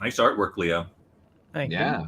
Nice artwork, Leo. Thank you. Yeah.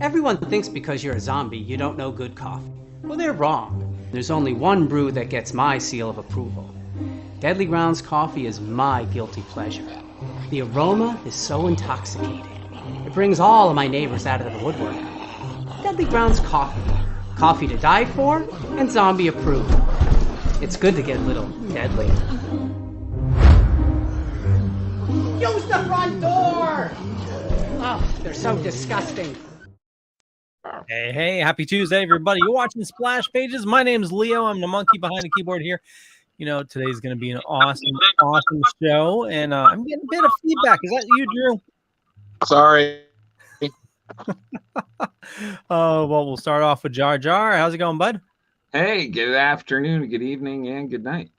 Everyone thinks because you're a zombie, you don't know good coffee. Well, they're wrong. There's only one brew that gets my seal of approval. Deadly Grounds coffee is my guilty pleasure. The aroma is so intoxicating. It brings all of my neighbors out of the woodwork. Deadly Grounds coffee. Coffee to die for, and zombie approved. It's good to get a little deadly. Use the front door! Oh, they're so disgusting. Hey, happy Tuesday, everybody. You're watching Splash Pages. My name's Leo. I'm the monkey behind the keyboard here. You know, today's going to be an awesome show, and I'm getting a bit of feedback. Is that you, Drew? Sorry. Well, we'll start off with Jar Jar. How's it going, bud? Hey, good afternoon, good evening, and good night.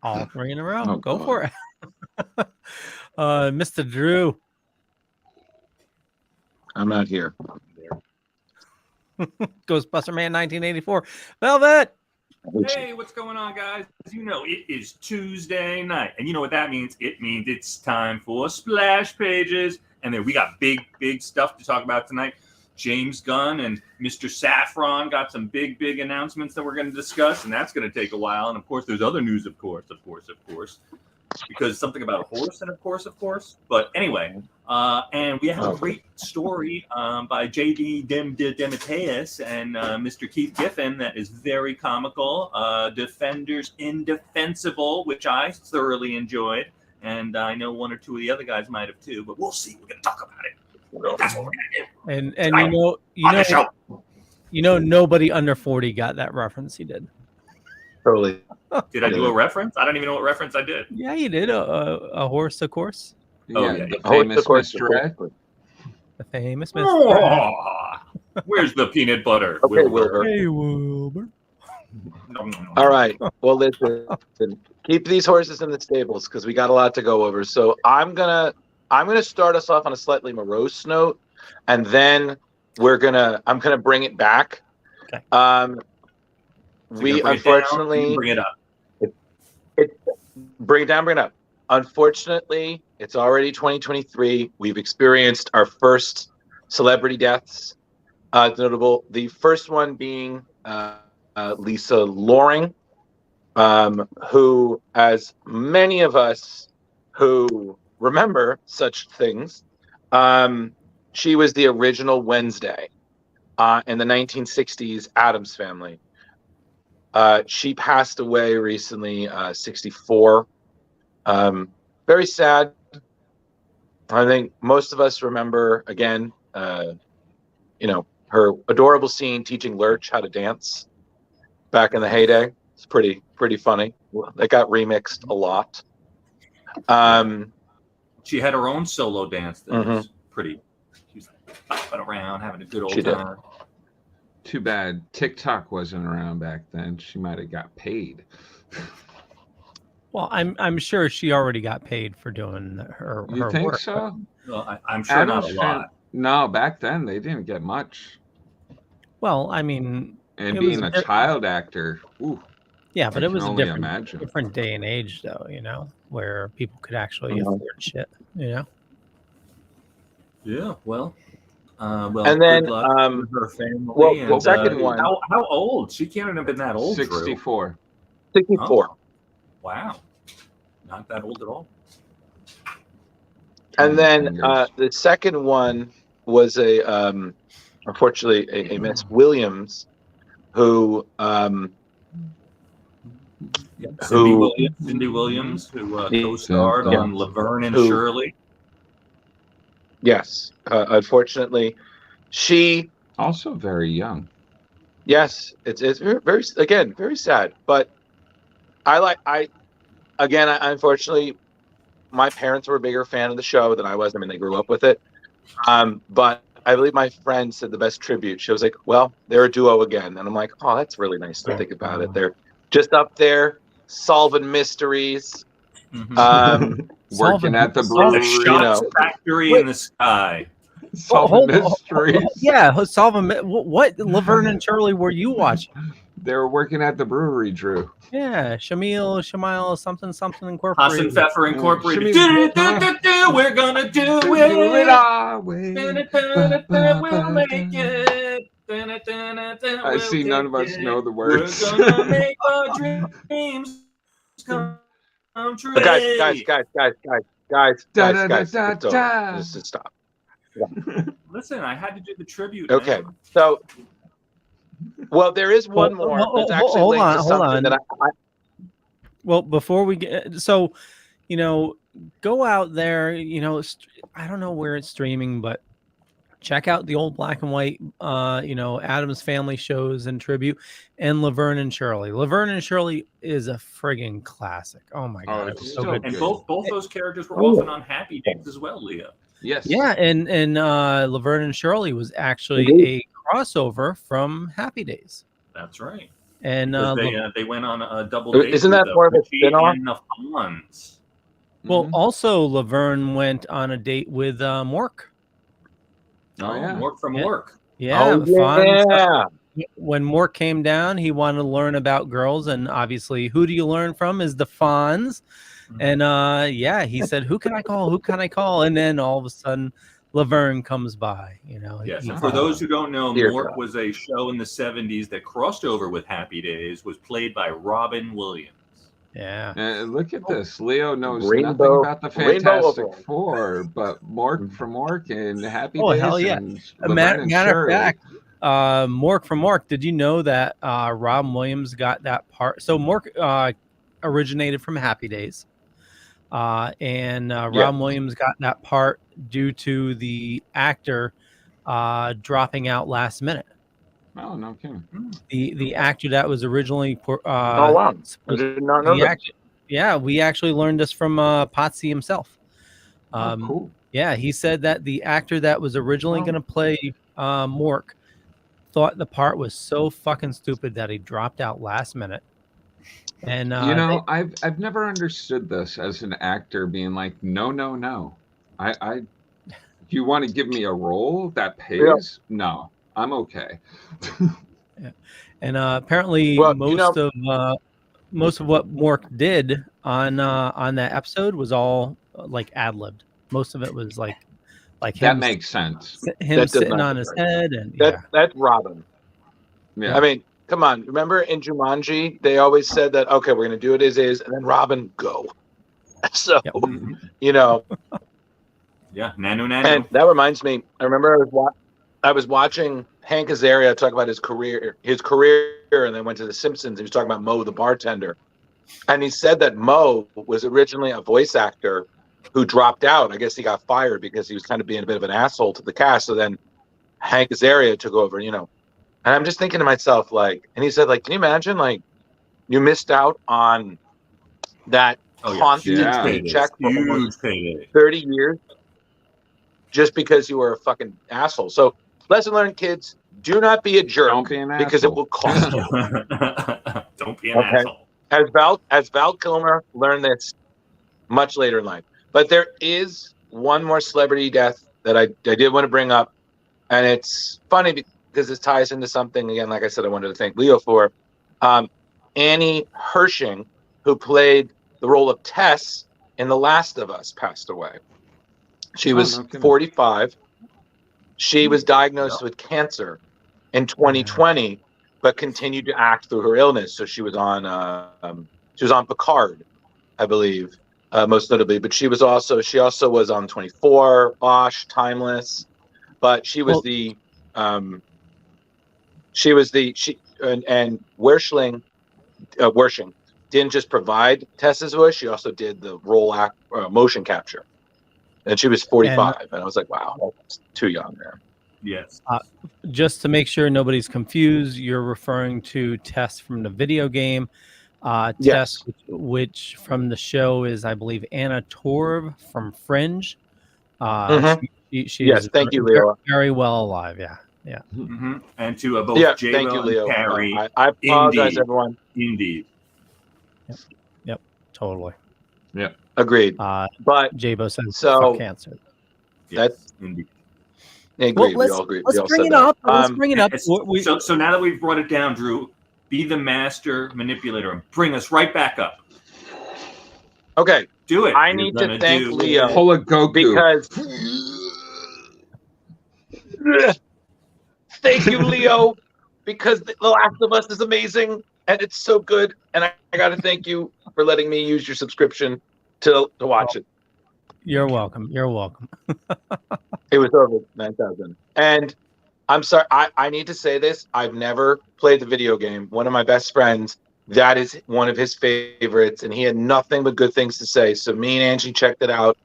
All three in a row. Oh, Go God. for it. Mr. Drew. I'm not here. Ghostbuster Man 1984. Velvet. Hey, what's going on, guys? You know, it is Tuesday night. And you know what that means? It means it's time for Splash Pages. And then we got big stuff to talk about tonight. James Gunn and Mr. Saffron got some big announcements that we're going to discuss. And that's going to take a while. And, of course, there's other news, of course. Because something about a horse, and of course. But anyway, and we have a great story by J.D. DeMatteis and Mr. Keith Giffen that is very comical. Defenders Indefensible, which I thoroughly enjoyed. And I know one or two of the other guys might have too, but we'll see. We're going to talk about it. That's what we're going to do. And you know, nobody under 40 got that reference. He did. Totally. Did I do a reference? I don't even know what reference I did. Yeah, you did. A horse, of course. Yeah, yeah. the famous Mr. Ed. The famous Mr. Oh, where's the peanut butter? Okay, Wilbur. Hey, Wilbur. All right. Well, listen. Keep these horses in the stables because we got a lot to go over. So I'm gonna start us off on a slightly morose note, and then I'm gonna bring it back. Okay. We unfortunately bring it up. Bring it up. Unfortunately, it's already 2023. We've experienced our first celebrity deaths. Notable, the first one being Lisa Loring, who, as many of us who remember such things, she was the original Wednesday in the 1960s Addams Family. She passed away recently, 64. Very sad. I think most of us remember, again, her adorable scene teaching Lurch how to dance back in the heyday. It's pretty funny. That got remixed a lot. She had her own solo dance that Mhm. was pretty. She was hopping around, having a good old She did. time. Too bad TikTok wasn't around back then. She might have got paid. Well, I'm sure she already got paid for doing her You think work. so? Well, I'm sure not a lot. No, back then they didn't get much. Well, I mean, And it being was a child actor, ooh, yeah, but I it was can a only different imagine. different day and age, though. You know, where people could actually Mhm. afford shit. You know. Yeah, well, And then, good luck with her family. well, the and, second one- How old? She can't have been that old. Drew. 64. 64. Oh, wow, not that old at all. And then Fingers. the second one was unfortunately, a Miss Williams, who Cindy Williams, who co-starred Yeah. on Laverne and Who- Shirley. yes, unfortunately, she Also very young. yes, it's very again very sad. But I unfortunately, my parents were a bigger fan of the show than I was. I mean, they grew up with it. But I believe my friend said the best tribute. She was like, "Well, they're a duo again," and I'm like, "Oh, that's really nice to think about it. They're just up there solving mysteries." Mhm. Working at the The brewery. shots factory in the sky. Solving mysteries. Yeah, solving what Laverne and Shirley were you watching? They were working at the brewery, Drew. Yeah, Shamil, something Haas and Incorporated. Pfeffer Incorporated. Shimmy- We're gonna do Do it it. our way. We'll make it. I see none of us know the words. We're gonna make our dreams come true. But guys, Da, da, da, it's da, over. da. Just stop. Listen, I had to do the tribute. Okay, man. so well, there is one more. That's actually hold linked on, to hold something on. that I Well, before we get so, go out there. I don't know where it's streaming, but check out the old black and white, Addams Family shows and tribute, and Laverne and Shirley. Laverne and Shirley is a friggin' classic. Oh my god, it it's was so so good. And good. both those characters were often on Happy Days as well, Leah. Yes. Yeah, and Laverne and Shirley was actually Indeed. a crossover from Happy Days, That's right. and They went on a double date. Isn't that with more of a Richie spin-off? and the Fonz. well, Mhm. also Laverne went on a date with Mork. Oh, yeah. Work from Yeah. work. Yeah, Oh, the Fonz, yeah. when Mork came down, he wanted to learn about girls, and obviously, who do you learn from is the Fonz. And he said, "Who can I call? Who can I call?" And then all of a sudden, Laverne comes by. Yes, he- and for those who don't know, Dear Mork God. was a show in the 70s that crossed over with Happy Days, was played by Robin Williams. yeah. Look at this. Leo knows nothing Rainbow- about the Rainbow Fantastic overall. Four, but Mork from Mork and Happy Oh, Days hell yeah. and A Laverne matter and of Shirley. fact, Mork from Mork. Did you know that Robin Williams got that part? So Mork originated from Happy Days, and Robin Williams got that part due to the actor dropping out last minute. Oh, no kidding. The actor that was originally Oh wow. I supposed- did not know he that. actually, yeah, we actually learned this from Potsy himself. Oh, cool. Yeah, he said that the actor that was originally going to play Mork thought the part was so fucking stupid that he dropped out last minute. And I've never understood this as an actor being like, no. I you want to give me a role that pays? No, I'm okay. and apparently Well, most of what Mork did on that episode was all like ad-libbed. Most of it was like That him, makes sense. him That does sitting not on make his sense. head, and That's Robin. Yeah. I mean, come on. Remember in Jumanji, they always said that, okay, we're going to do it as is, and then Robin, go. So, Yep. Yeah, Nanu. and that reminds me, I remember I was watching Hank Azaria talk about his career, and then went to The Simpsons. He was talking about Mo, the bartender. And he said that Mo was originally a voice actor who dropped out. I guess he got fired because he was kind of being a bit of an asshole to the cast. So then Hank Azaria took over, And I'm just thinking to myself, and he said, can you imagine, you missed out on that constant Yeah. paycheck for almost Huge payday. 30 years just because you were a fucking asshole. So, lesson learned, kids, do not be a jerk Don't be an because asshole. it will cost you. Don't be an Okay. asshole. As Val Kilmer learned this much later in life. But there is one more celebrity death that I did want to bring up, and it's funny because it ties into something, again, like I said, I wanted to thank Leo for. Annie Hershing, who played the role of Tess in The Last of Us, passed away. She was no kidding. 45. She was diagnosed with cancer in 2020, but continued to act through her illness. So she was on Picard, I believe, most notably. But she also was on 24, Bosch, Timeless. But she was and Wershing didn't just provide Tessa's voice; she also did the motion capture. And she was 45, and I was like, "Wow, that's too young there." Yes. Just to make sure nobody's confused, you're referring to Tess from the video game. Yes. Tess, which from the show is, I believe, Anna Torv from Fringe. She Yes, is thank you, Leo. very well alive. Yeah. Mm-hmm. And to both Thank J-Lo you, and Leo. Carrie. I apologize, Indeed. everyone. Indeed. Yep. Totally. Agreed. But J-Bo says so- fuck cancer. Yes. Indeed. agreed. Well, we all agree. let's We all bring said it that. up. Let's bring it up. So now that we've brought it down, Drew, be the master manipulator and bring us right back up. Okay, Do it. I You're need gonna to thank do Leo it. Pull a Goku. because. Thank you, Leo, because The Last of Us is amazing and it's so good. And I got to thank you for letting me use your subscription to watch it. You're welcome. You're welcome. It was over 9,000. And I'm sorry, I need to say this. I've never played the video game. One of my best friends, that is one of his favorites, and he had nothing but good things to say. So me and Angie checked it out.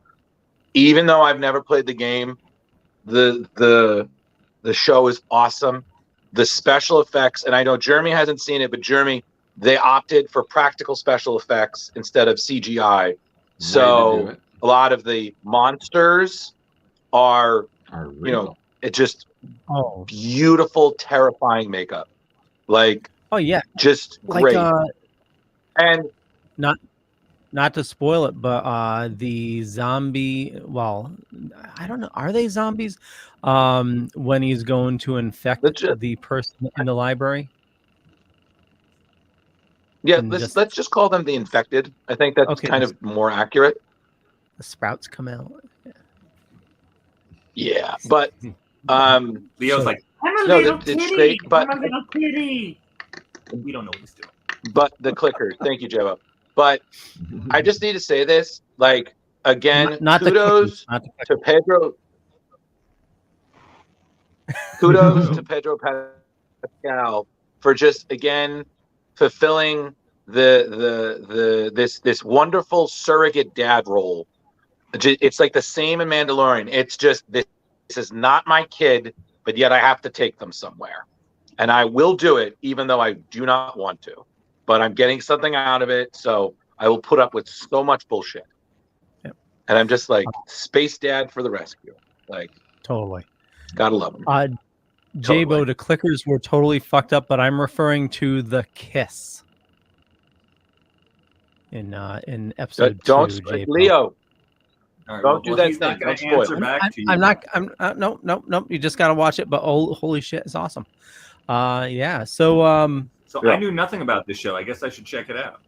Even though I've never played the game, the show is awesome. The special effects, and I know Jeremy hasn't seen it, but Jeremy, they opted for practical special effects instead of CGI. So a lot of the monsters are real. it's just beautiful, terrifying makeup. Like, just great. And not to spoil it, but the zombie, well, I don't know, are they zombies? When he's going to infect the person in the library. Yeah, let's just call them the infected. I think that's kind of more accurate. The sprouts come out. Yeah, but Leo's like, I'm a little kitty. It's great, but I'm a little kitty. We don't know what he's doing. But the clickers, thank you, Joe. But I just need to say this, like, again, kudos to Pedro. Kudos to Pedro Pascal for just again fulfilling this wonderful surrogate dad role. It's like the same in Mandalorian. It's just this is not my kid, but yet I have to take them somewhere, and I will do it even though I do not want to. But I'm getting something out of it, so I will put up with so much bullshit. Yep. And I'm just like space dad for the rescue. Like, totally. Gotta love him. J-Bo, the clickers were totally fucked up, but I'm referring to the kiss in episode 2. Leo. Right, don't do that thing. Don't spoil it. Nope. You just gotta watch it. But holy shit, it's awesome. Yeah. So I knew nothing about this show. I guess I should check it out.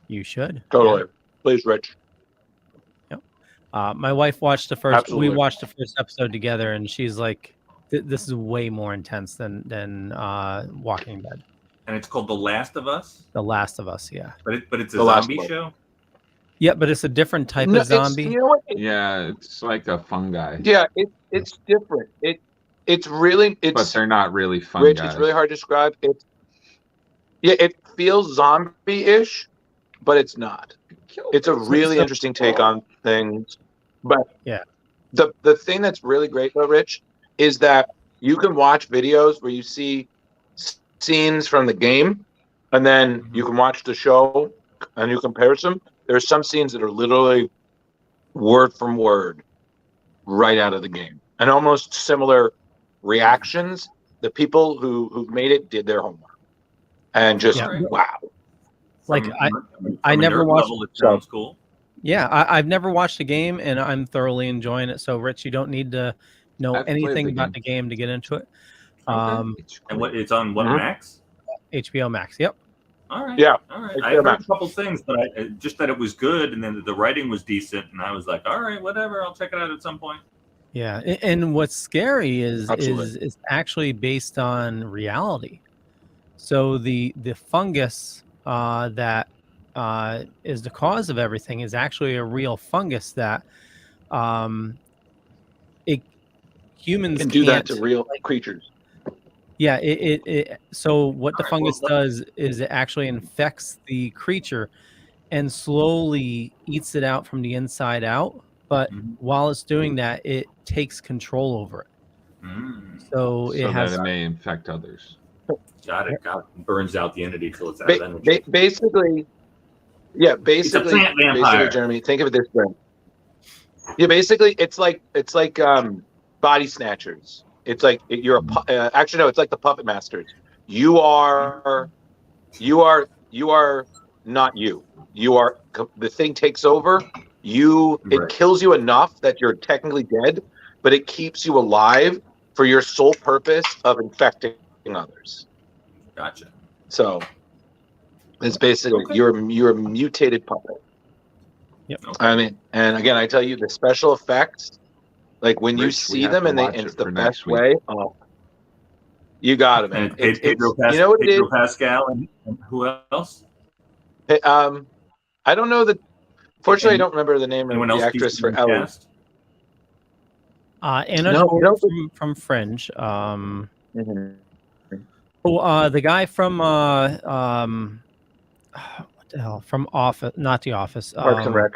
You should. Totally. Yeah. Please, Rich. Yep. My wife watched the first. Absolutely. We watched the first episode together, and she's like, "This is way more intense than Walking Dead." And it's called The Last of Us. The Last of Us, yeah. But it's a zombie show. Yeah, but it's a different type of zombie. You know what? Yeah, it's like a fungi. Yeah, it's different. It's but they're not really fungi. Rich, it's really hard to describe. It feels zombie-ish, but it's not. It's a really interesting take on things. But yeah, the thing that's really great though, Rich, is that you can watch videos where you see scenes from the game, and then you can watch the show and you compare them. There's some scenes that are literally word from word right out of the game, and almost similar reactions. The people who made it did their homework, and just wow. Like From I a never nerd watched. level, it sounds cool. Yeah, I've never watched a game, and I'm thoroughly enjoying it. So, Rich, you don't need to know I've played anything the about game. the game to get into it. It's And great. it's on what, Mhm. Max? HBO Max. Yep. All right. Yeah. All right. HBO I heard Max. a couple things, but just that it was good, and then the writing was decent, and I was like, all right, whatever, I'll check it out at some point. Yeah, and what's scary is Absolutely. is actually based on reality. So the fungus that is the cause of everything is actually a real fungus that it humans Can do that can't. to real creatures. Yeah, so what the All right, fungus well, does is it actually infects the creature and slowly eats it out from the inside out. But Mhm. while it's doing that, it takes control over it. So it So has that it may infect others. Got it. Burns out the entity till it's out of energy. Basically, It's a plant vampire. Jeremy, think of it this way. Yeah, basically, it's like body snatchers. It's like you're actually no, it's like the puppet masters. You are not you. You are the thing takes over. It kills you enough that you're technically dead, but it keeps you alive for your sole purpose of infecting others. Gotcha. So it's basically you're a mutated puppet. Yep. I mean, and again, I tell you, the special effects, like when you Rich, we see have them to and watch it's it the for best next week. way. Oh, you got it, man. And Pedro you know what it is? Pascal and who else? I don't know the. Fortunately, I don't remember the name Anyone of the else actress decent for in the Ellie. cast? Anna No, Torv from Fringe. The guy from what the hell? From Office, not The Office. Parks and Rec.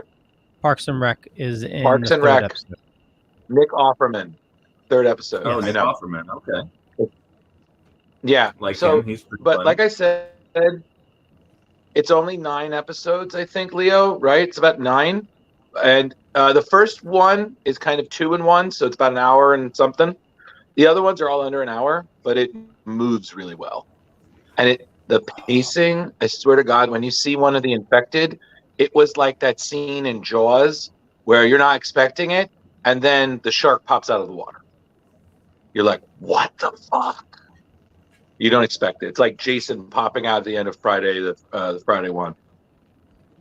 Parks and Rec is in Parks the and third Rec. episode. Nick Offerman, third episode. Oh, I Nick know. Offerman. Okay. Yeah. Like so, him, he's pretty but funny. like I said, it's only 9 episodes, I think, Leo. Right? It's about 9, and the first one is kind of 2 in 1, so it's about an hour and something. The other ones are all under an hour, but it moves really well, and the pacing. I swear to God, when you see one of the infected, it was like that scene in Jaws where you're not expecting it, and then the shark pops out of the water. You're like, what the fuck? You don't expect it. It's like Jason popping out at the end of Friday, the Friday one.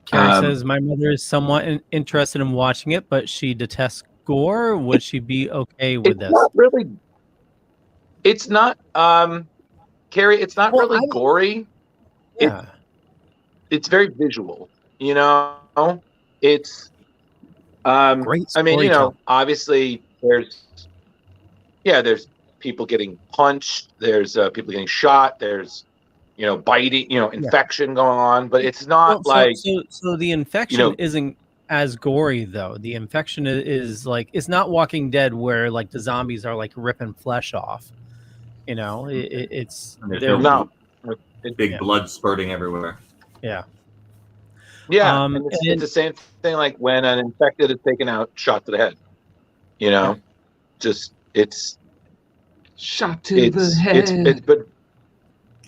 Carrie says, my mother is somewhat interested in watching it, but she detests gore. Would she be okay with this? Not really. It's not, Carrie, it's not really gory. Yeah. It's very visual, you know? It's, Great I mean, you know, storytelling. obviously there's people getting punched, there's people getting shot, there's, you know, biting, you know, infection going on, but it's not so the infection isn't as gory though. The infection is like, it's not Walking Dead where like the zombies are like ripping flesh off. You know, it's big blood spurting everywhere. Yeah. Yeah, and it's the same thing like when an infected is taken out, shot to the head. You know, just it's shot to the head.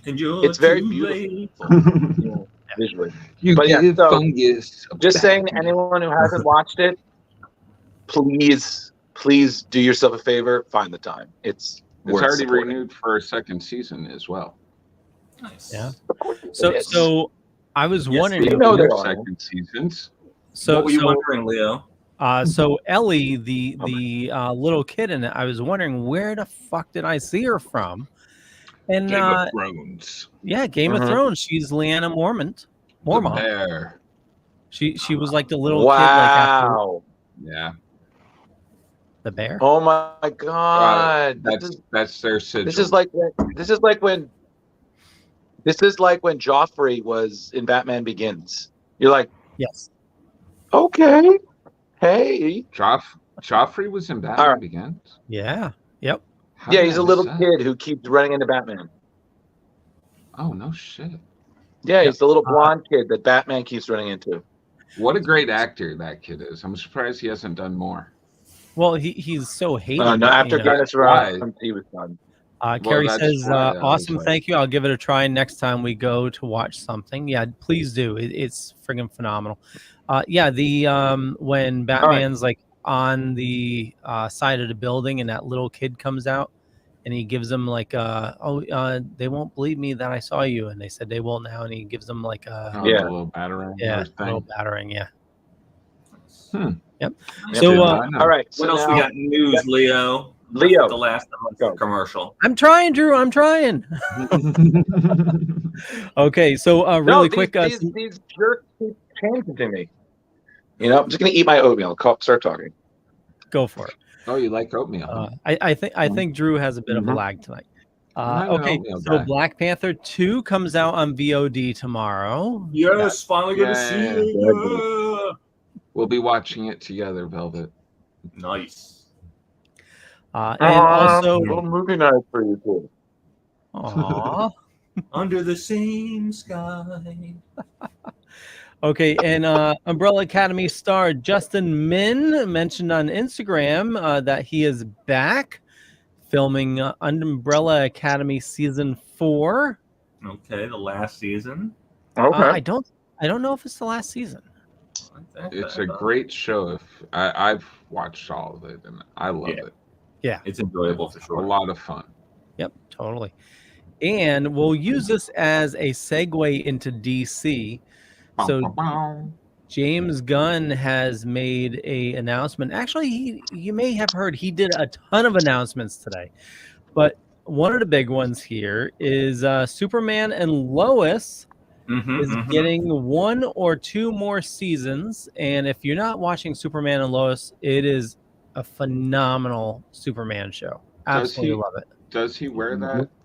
It's very beautiful, you know, visually. Fungus. Just saying, anyone who hasn't watched it, please do yourself a favor, find the time. It's already renewed for a second season as well. Nice. Yeah. So I was wondering. You know, there are second seasons. So what were you wondering, Leo? So Ellie, the little kid in it, I was wondering where the fuck did I see her from? And Game of Thrones. Yeah, Game of Thrones. She's Lyanna Mormont. There. She was like the little wow. kid. Like after yeah. The bear. Oh my God! That's their sigil. This is like when Joffrey was in Batman Begins. You're like, yes. Okay. Hey. Joffrey was in Batman Begins? Yeah. Yep. Yeah, he's a little kid who keeps running into Batman. Oh, no shit. Yeah, he's the little blonde kid that Batman keeps running into. What a great actor that kid is. I'm surprised he hasn't done more. Well, he's so hated. No, after you know. Dennis Ryan, he was done. Carrie that's says, why I was awesome, like- thank you. I'll give it a try next time we go to watch something. Yeah, please do. It's friggin' phenomenal. The when Batman's like on the side of the building and that little kid comes out and he gives them like, they won't believe me that I saw you. And they said they will now. And he gives them like the little batarang. a little battering. Yeah. Yep. So, all right. What else we got in news, Leo? Leo. The last commercial. I'm trying, Drew. I'm trying. Okay, so really quick. These jerks keep changing to me. You know, I'm just gonna eat my oatmeal. Start talking. Go for it. Oh, you like oatmeal? I think Drew has a bit of a lag tonight. Okay, so Black Panther 2 comes out on VOD tomorrow. Yes, finally gonna see it. We'll be watching it together, Velvet. Nice. And also, little movie night for you too. Aww. Under the same sky. Okay, and Umbrella Academy star Justin Min mentioned on Instagram that he is back filming Umbrella Academy season 4. Okay, the last season. Okay. I don't know if it's the last season. It's a great show. If I've watched all of it and I love it. Yeah, it's enjoyable for sure. A lot of fun. Yep, totally. And we'll use this as a segue into DC. So James Gunn has made a announcement. Actually, you may have heard he did a ton of announcements today, but one of the big ones here is Superman and Lois is getting 1 or 2 more seasons. And if you're not watching Superman and Lois, it is a phenomenal Superman show. Absolutely love it. Does he wear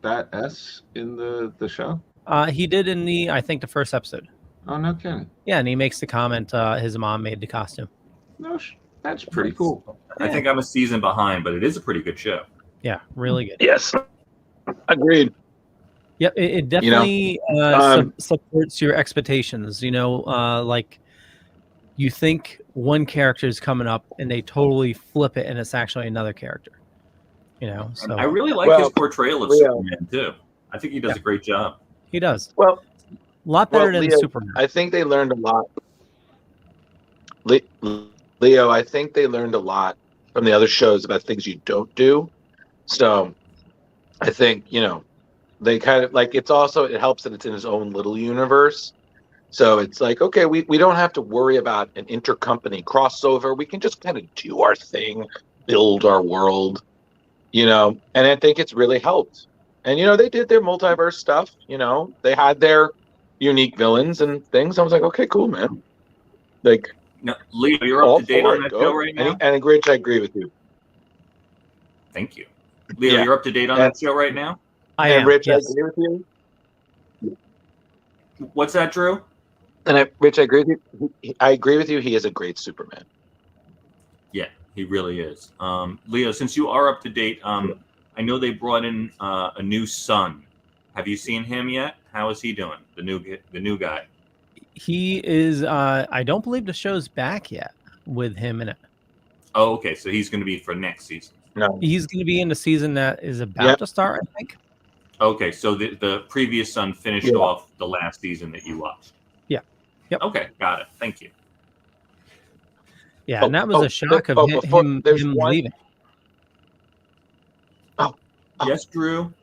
that S in the show? He did in the first episode. Oh, no kidding. Yeah, and he makes the comment his mom made the costume. No, that's pretty cool. I think I'm a season behind, but it is a pretty good show. Yeah, really good. Yes, agreed. Yep, it definitely supports your expectations. You know, like you think one character is coming up and they totally flip it and it's actually another character. You know, so I really like his portrayal of Superman too. I think he does a great job. He does. Well, a lot better than Superman. I think they learned a lot. Leo, I think they learned a lot from the other shows about things you don't do. So I think, they kind of like, it helps that it's in his own little universe. So it's like, okay, we don't have to worry about an intercompany crossover. We can just kind of do our thing, build our world, and I think it's really helped. And, they did their multiverse stuff, they had their unique villains and things. I was like, okay, cool, man. Like, no, Leo, you're up to date on that show right now? And Rich, I agree with you. Thank you. Leo, you're up to date on that show right now? I am. Rich, yes. I agree with you. What's that, Drew? And Rich, I agree with you. I agree with you. He is a great Superman. Yeah, he really is. Leo, since you are up to date, I know they brought in a new son. Have you seen him yet? How is he doing? The new guy. He is. I don't believe the show's back yet with him in it. Oh, okay. So he's going to be for next season. No, he's going to be in the season that is about to start, I think. Okay, so the previous son finished off the last season that you watched. Yeah. Yep. Okay, got it. Thank you. Yeah, and that was a shock of him leaving. Yes, Drew.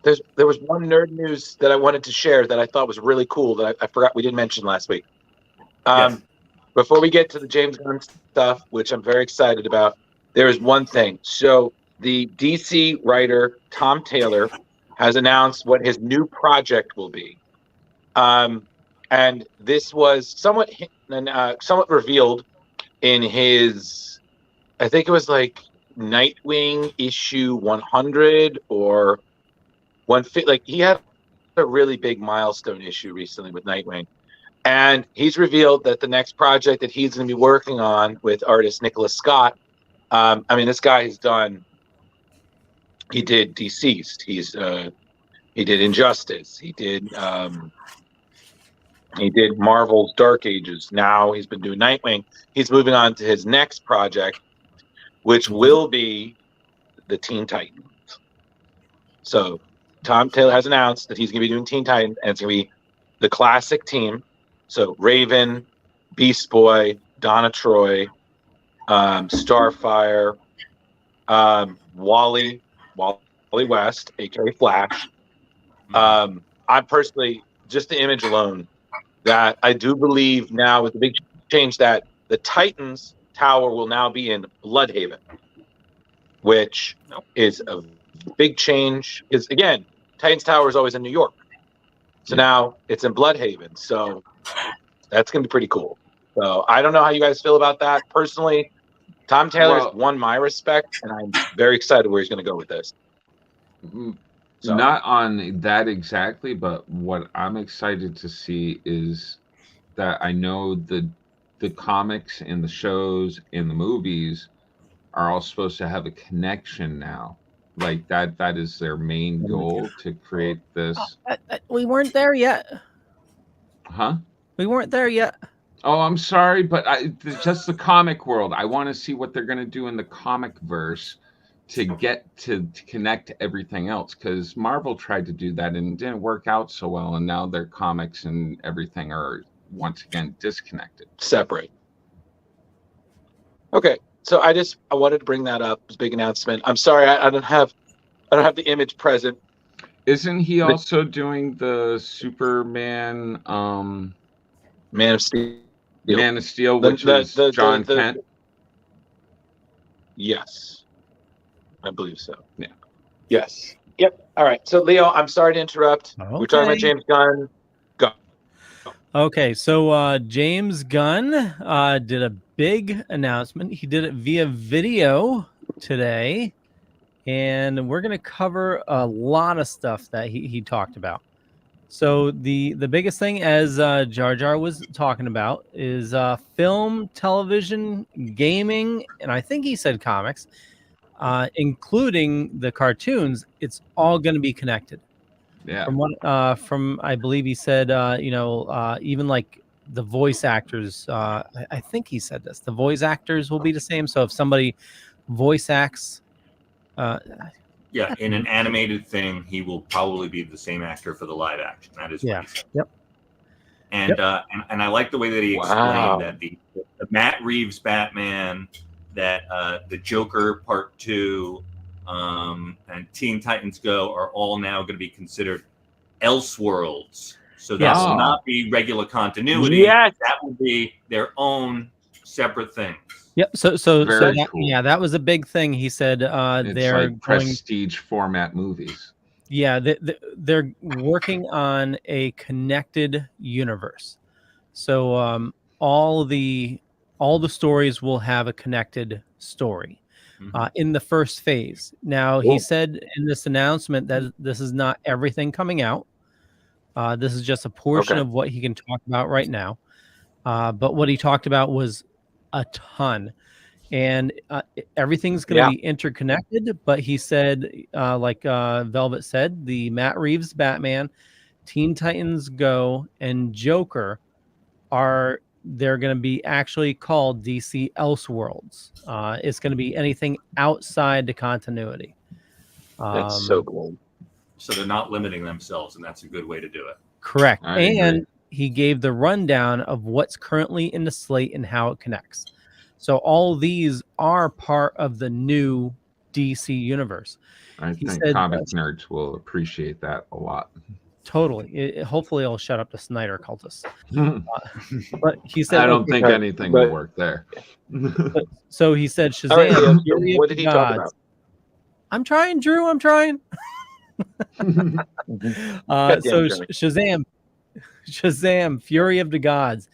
There was one nerd news that I wanted to share that I thought was really cool that I forgot we didn't mention last week. Yes. Before we get to the James Gunn stuff, which I'm very excited about, there is one thing. So the DC writer Tom Taylor has announced what his new project will be, and this was somewhat revealed in his, I think it was like Nightwing issue 100 or 150. Like he had a really big milestone issue recently with Nightwing, and he's revealed that the next project that he's going to be working on with artist Nicholas Scott. This guy has done. He did Deceased. He did Injustice. He did He did Marvel's Dark Ages. Now he's been doing Nightwing. He's moving on to his next project, which will be the Teen Titans. So Tom Taylor has announced that he's going to be doing Teen Titans, and it's going to be the classic team. So Raven, Beast Boy, Donna Troy, Starfire, Wally West, aka Flash. I personally, just the image alone, that I do believe now with the big change that the Titans Tower will now be in Bloodhaven, which is a big change. Because again, Titans Tower is always in New York, so now it's in Bloodhaven. So that's gonna be pretty cool. So I don't know how you guys feel about that. Personally, Tom Taylor's won my respect, and I'm very excited where he's gonna go with this. So. Not on that exactly, but what I'm excited to see is that I know the comics and the shows and the movies are all supposed to have a connection now. Like that is their main goal, to create this. We weren't there yet. Huh? We weren't there yet. Oh, I'm sorry, but just the comic world. I want to see what they're going to do in the comic verse to get to connect everything else, because Marvel tried to do that and it didn't work out so well, and now their comics and everything are once again disconnected, separate. Okay, so I wanted to bring that up. It was a big announcement. I'm sorry, I don't have the image present. Isn't he also doing the Superman Man of Steel, which is John Kent? Yes, I believe so. Yeah. Yes. Yep. All right. So, Leo, I'm sorry to interrupt. Okay. We're talking about James Gunn. Go. Okay. So, James Gunn did a big announcement. He did it via video today, and we're going to cover a lot of stuff that he talked about. So, the biggest thing, as Jar Jar was talking about, is film, television, gaming, and I think he said comics. Including the cartoons, it's all going to be connected. Yeah. From I believe he said, even like the voice actors. I think he said this. The voice actors will be the same. So if somebody voice acts, in an animated thing, he will probably be the same actor for the live action. That is what he said. Yep. And and I like the way that he explained that the Matt Reeves Batman, that the Joker Part 2 and Teen Titans Go are all now going to be considered Elseworlds. So that will not be regular continuity. Yes. That will be their own separate things. Yep. So that, cool. That was a big thing. He said they're like prestige format movies. Yeah, they're working on a connected universe. So all the stories will have a connected story in the first phase. Now, he said in this announcement that this is not everything coming out. This is just a portion of what he can talk about right now. But what he talked about was a ton. And everything's going to be interconnected. But he said, like Velvet said, the Matt Reeves Batman, Teen Titans Go, and Joker they're going to be actually called DC Elseworlds. It's going to be anything outside the continuity. That's so cool. So they're not limiting themselves, and that's a good way to do it. Correct. And he gave the rundown of what's currently in the slate and how it connects. So all these are part of the new DC universe. I think comic nerds will appreciate that a lot. Totally. Hopefully, it'll shut up the Snyder cultists. But he said, I don't think anything will work there. So he said, Shazam. What did he talk about? I'm trying, Drew. I'm trying. Shazam, Fury of the Gods,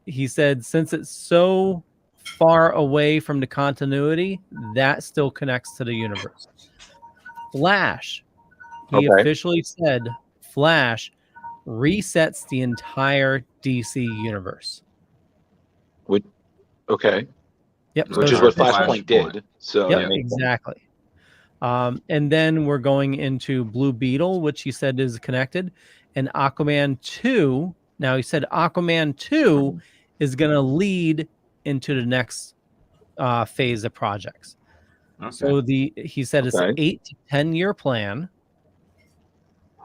he said, since it's so far away from the continuity, that still connects to the universe. Flash. He officially said Flash resets the entire DC universe. Okay. Yep. Which is what Flashpoint did. So exactly. And then we're going into Blue Beetle, which he said is connected. and Aquaman 2. Now he said Aquaman 2 is going to lead into the next phase of projects. Okay. So he said it's an 8 to 10 year plan.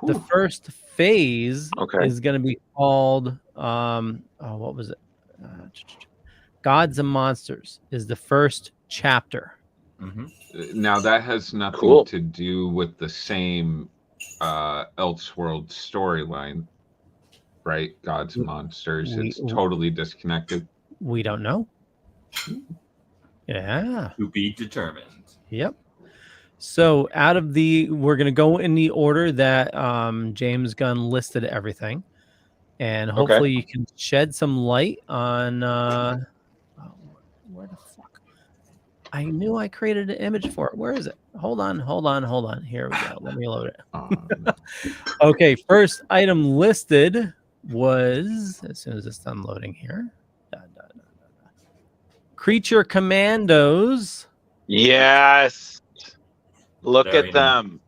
The first phase is going to be called what was it? Gods and Monsters is the first chapter. Now that has nothing to do with the same Elseworld storyline, right? Gods and Monsters. It's totally disconnected. We don't know. Yeah. To be determined. Yep. So we're going to go in the order that James Gunn listed everything. And hopefully you can shed some light on where the fuck? I knew I created an image for it. Where is it? Hold on. Here we go. Let me load it. Okay, first item listed was, as soon as it's done loading here, Creature Commandos. Yes. Look at them.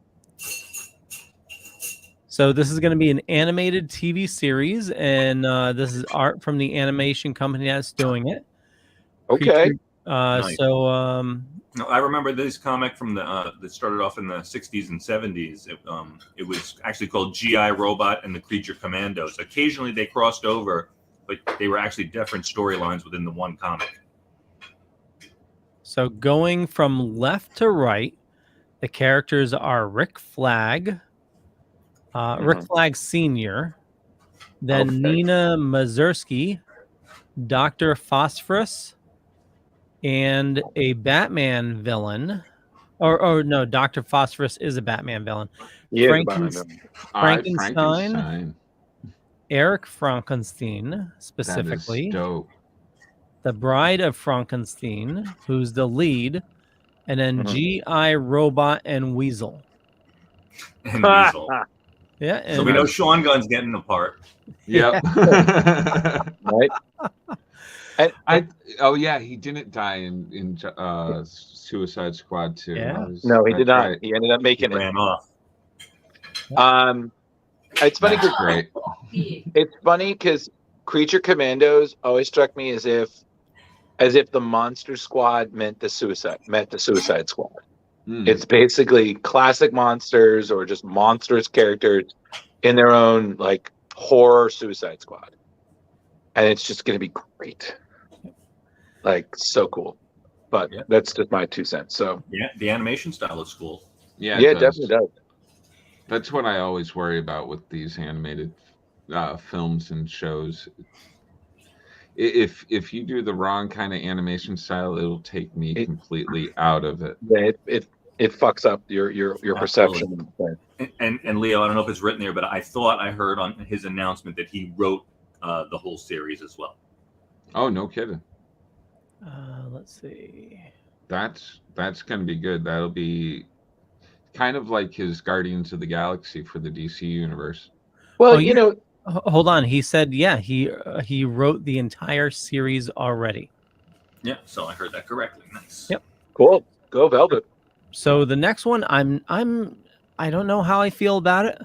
So this is going to be an animated TV series, and this is art from the animation company that's doing it. Okay. Nice. So I remember this comic from that started off in the 60s and 70s. It was actually called G.I. Robot and the Creature Commandos. Occasionally they crossed over, but they were actually different storylines within the one comic. So going from left to right, the characters are Rick Flag, Rick Flag Sr., then Nina Mazursky, Dr. Phosphorus, and a Batman villain. Or no, Dr. Phosphorus is a Batman villain. Yeah, Frankenstein. Eric Frankenstein, specifically. That is dope. The Bride of Frankenstein, who's the lead, and then G.I. Robot and Weasel. And Weasel. Yeah. And so we know Sean Gunn's getting the part. Yep. Right. He didn't die in Suicide Squad 2. Yeah. No, he did not. Right. He ended up making it. Ran off. It's funny. Great. It's funny because Creature Commandos always struck me as if the Monster Squad meant the Suicide Squad. It's basically classic monsters or just monstrous characters in their own like horror Suicide Squad, and it's just going to be great. Like so cool. But that's just my 2 cents. So yeah, the animation style looks cool. Yeah, it definitely does. That's what I always worry about with these animated films and shows. If you do the wrong kind of animation style, it'll take me completely out of it. Yeah, it fucks up your perception. And Leo, I don't know if it's written there, but I thought I heard on his announcement that he wrote the whole series as well. Oh, no kidding. Let's see. That's going to be good. That'll be kind of like his Guardians of the Galaxy for the DC universe. Well, hold on. He said, he wrote the entire series already. Yeah, so I heard that correctly. Nice. Yep. Cool. Go Velvet. So the next one, I don't know how I feel about it.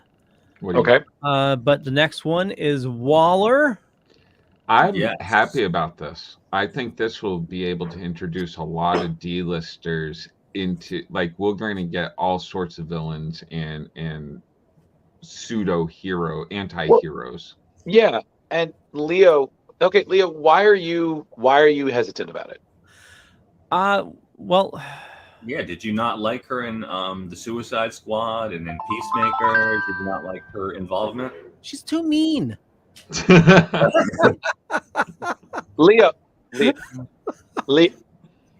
Okay. But the next one is Waller. I'm happy about this. I think this will be able to introduce a lot of D-listers into, like, we're going to get all sorts of villains and pseudo-hero, anti-heroes. Yeah, and Leo, why are you hesitant about it? Well, yeah, did you not like her in the Suicide Squad and in Peacemaker? Did you not like her involvement? She's too mean. Leo.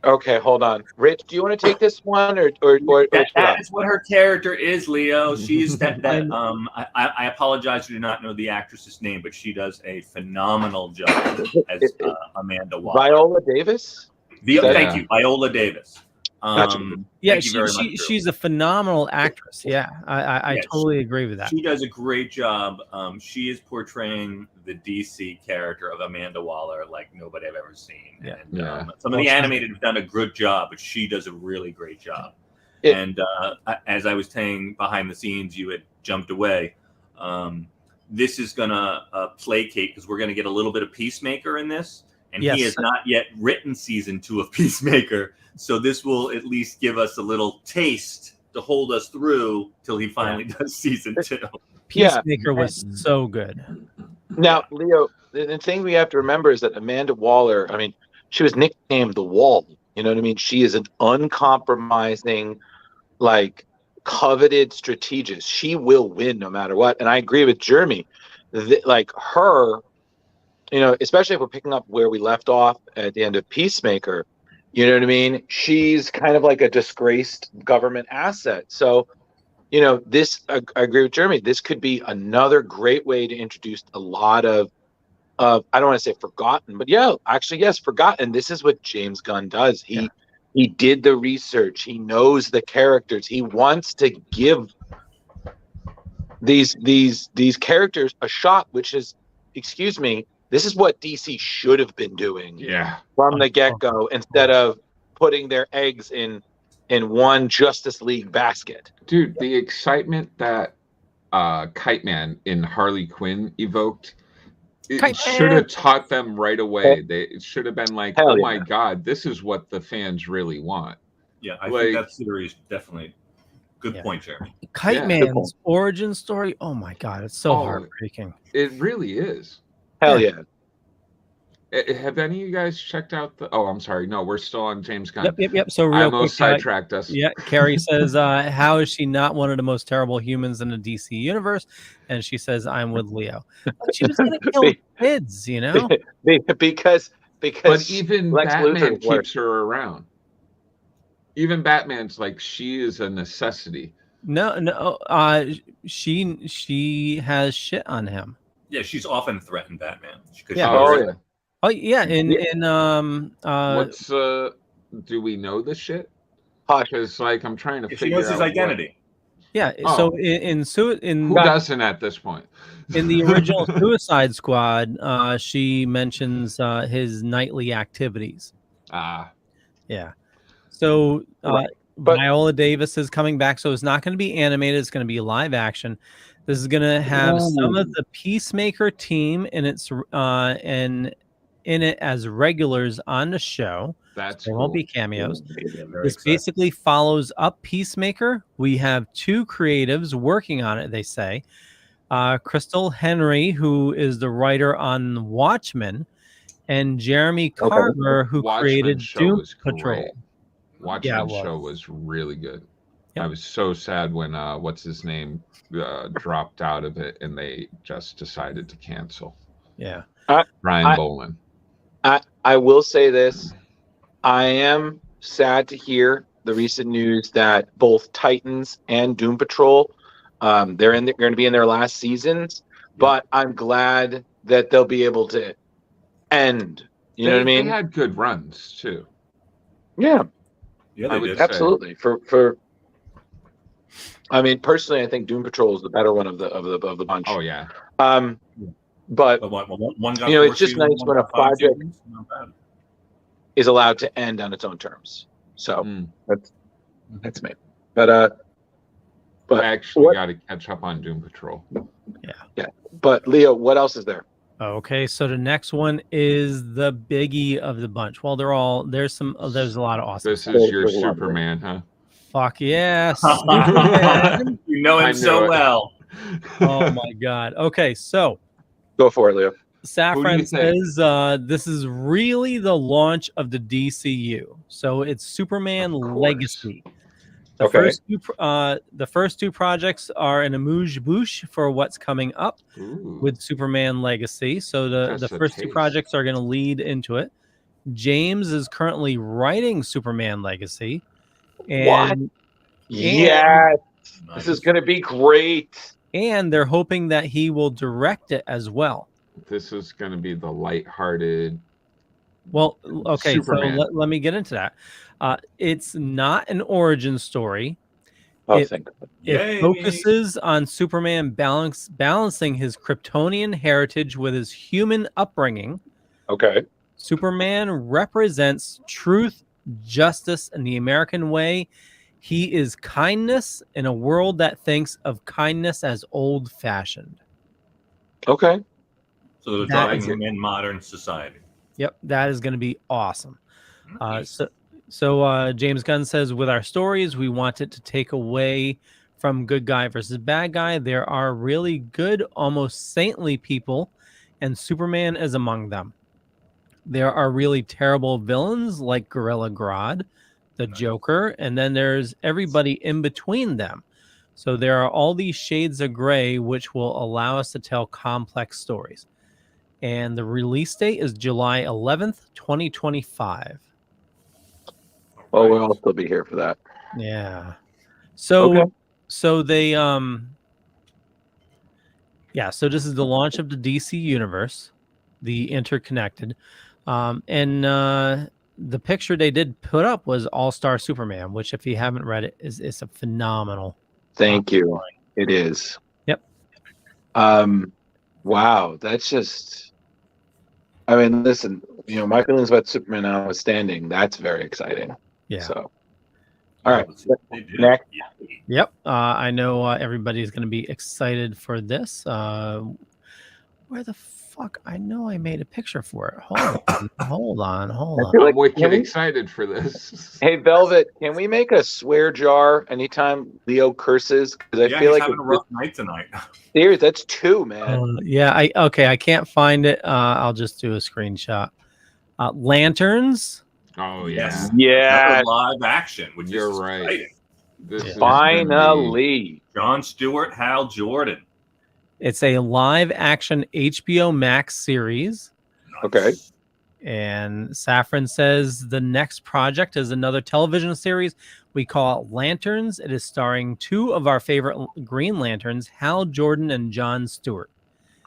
Okay, hold on. Rich, do you want to take this one or that is what her character is, Leo. She's that I apologize, I do not know the actress's name, but she does a phenomenal job as Amanda Waller. Viola Davis? Thank you, Viola Davis. She's a phenomenal actress. Yeah, I totally agree with that. She does a great job. She is portraying the DC character of Amanda Waller like nobody I've ever seen. Yeah. And some of the animated have done a good job, but she does a really great job. And as I was saying behind the scenes, you had jumped away. this is gonna placate because we're gonna get a little bit of Peacemaker in this, and Yes. he has not yet written season 2 of Peacemaker, so this will at least give us a little taste to hold us through till he finally does season 2. Peacemaker was so good. Now, Leo, the thing we have to remember is that Amanda Waller, I mean, she was nicknamed the Wall. You know what I mean? She is an uncompromising, like, coveted strategist. She will win no matter what. And I agree with Jeremy. Like, her, you know, especially if we're picking up where we left off at the end of Peacemaker, you know what I mean? She's kind of like a disgraced government asset. So, you know, this, I agree with Jeremy, this could be another great way to introduce a lot of I don't want to say forgotten, but yeah, actually, yes, forgotten. This is what James Gunn does. He did the research. He knows the characters. He wants to give these characters a shot, which is, excuse me, this is what DC should have been doing from the get-go instead of putting their eggs in one Justice League basket. Dude, the excitement that Kite Man in Harley Quinn evoked, it should have taught them right away. It should have been like, Hell oh yeah. my God, this is what the fans really want. Yeah, I think that series definitely good point, Jeremy. Kite Man's origin story. Oh my God, it's so heartbreaking. It really is. Hell yeah. Have any of you guys checked out the? Oh, I'm sorry. No, we're still on James Gunn. Yep. So real I almost quick, sidetracked us. Yeah, Carrie says, "How is she not one of the most terrible humans in the DC universe?" And she says, "I'm with Leo." But she was going to kill kids, you know. because But even Lex Batman Luthor keeps her around. Even Batman's like, she is a necessity. No. She has shit on him. Yeah, she's often threatened Batman. Oh yeah. What's do we know the shit? Because like I'm trying to figure out his identity. Yeah. So in who doesn't at this point? In the original Suicide Squad, she mentions his nightly activities. Yeah. So Viola Davis is coming back, so it's not going to be animated. It's going to be live action. This is going to have some of the Peacemaker team in its in it as regulars on the show. That's there won't be cameos. This basically follows up Peacemaker. We have 2 creatives working on it, they say. Crystal Henry, who is the writer on Watchmen, and Jeremy Carver, who created Doom Patrol. Watchmen show was really good. Yep. I was so sad when what's his name dropped out of it and they just decided to cancel. Yeah. Ryan Bolan. I will say this. I am sad to hear the recent news that both Titans and Doom Patrol, they're going to be in their last seasons, but I'm glad that they'll be able to end. You know what I mean? They had good runs too. Yeah. Yeah, they did. Absolutely. I mean, personally, I think Doom Patrol is the better one of the bunch. Oh yeah. But one you know, it's just nice when a project is allowed to end on its own terms. So that's me. But I actually got to catch up on Doom Patrol. Yeah. But Leo, what else is there? Okay, so the next one is the biggie of the bunch. Well, there's a lot of awesome. This is your Superman, huh? Fuck yes. You know him so well. Oh my God. Okay, so go for it, Leo. Safran says this is really the launch of the DCU. So it's Superman Legacy. The first two projects are an amuse-bouche for what's coming up with Superman Legacy. So the first 2 projects are going to lead into it. James is currently writing Superman Legacy. And this is going to be great. And they're hoping that he will direct it as well. This is going to be the lighthearted. Well, okay, Superman. so let me get into that. It's not an origin story. It focuses on Superman balancing his Kryptonian heritage with his human upbringing. Okay. Superman represents truth, justice, and the American way. He is kindness in a world that thinks of kindness as old-fashioned. Okay. So they're That dropping is him in modern society. Yep, that is going to be awesome. Nice. So James Gunn says, with our stories, we want it to take away from good guy versus bad guy. There are really good, almost saintly people, and Superman is among them. There are really terrible villains like Gorilla Grodd, the Nice. Joker, and then there's everybody in between them. So there are all these shades of gray, which will allow us to tell complex stories. And the release date is July 11th, 2025. Well, we'll all still be here for that. Yeah. So Okay. so they yeah, so this is the launch of the DC universe, the interconnected. And the picture they did put up was All-Star Superman, which if you haven't read it is a phenomenal. Thank you. It is. Yep. Wow, that's just. I mean, listen. My feelings about Superman notwithstanding, that's very exciting. Yeah. So, all right. They do. Next. Yeah. Yep. I know everybody's going to be excited for this. Where the fuck? I know I made a picture for it. Hold on. I'm wicked excited for this. Hey, Velvet, can we make a swear jar anytime Leo curses? Because I feel like having a rough night tonight. Serious, that's 2, man. Yeah. I can't find it. I'll just do a screenshot. Lanterns. Oh yeah. Yeah. Live action, which You're is right. exciting. This is Finally. Jon Stewart, Hal Jordan. It's a live action HBO Max series. Okay. And Saffron says the next project is another television series we call it Lanterns. It is starring 2 of our favorite Green Lanterns, Hal Jordan and Jon Stewart.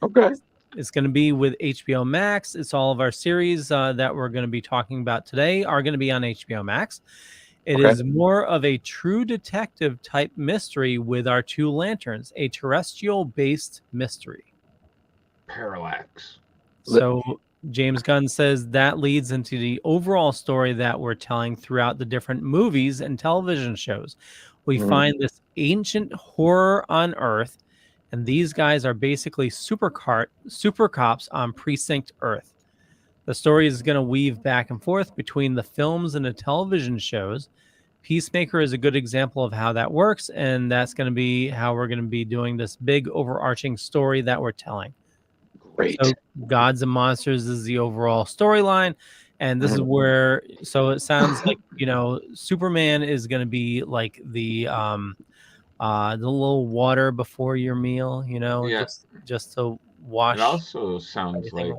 Okay. It's going to be with HBO Max. It's all of our series that we're going to be talking about today are going to be on HBO Max. It is more of a true detective type mystery with our 2 lanterns, a terrestrial based mystery. Parallax. So James Gunn says that leads into the overall story that we're telling throughout the different movies and television shows. We find this ancient horror on Earth, and these guys are basically super cops on Precinct Earth. The story is going to weave back and forth between the films and the television shows. Peacemaker is a good example of how that works, and that's going to be how we're going to be doing this big overarching story that we're telling. Great. So Gods and Monsters is the overall storyline, and this is where, so it sounds like, Superman is going to be like the little water before your meal, just to wash. It also sounds like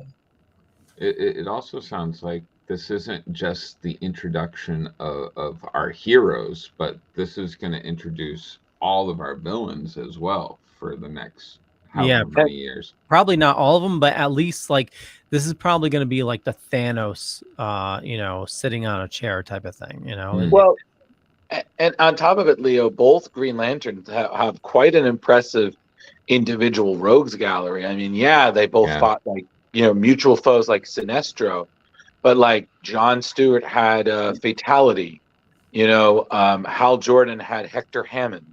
it also sounds like this isn't just the introduction of our heroes, but this is going to introduce all of our villains as well for the next however many years. Probably not all of them, but at least this is probably going to be like the Thanos, sitting on a chair type of thing, Well, and on top of it, Leo, both Green Lanterns have quite an impressive individual rogues gallery. I mean, they both fought mutual foes like Sinestro, but Jon Stewart had Fatality, Hal Jordan had Hector Hammond.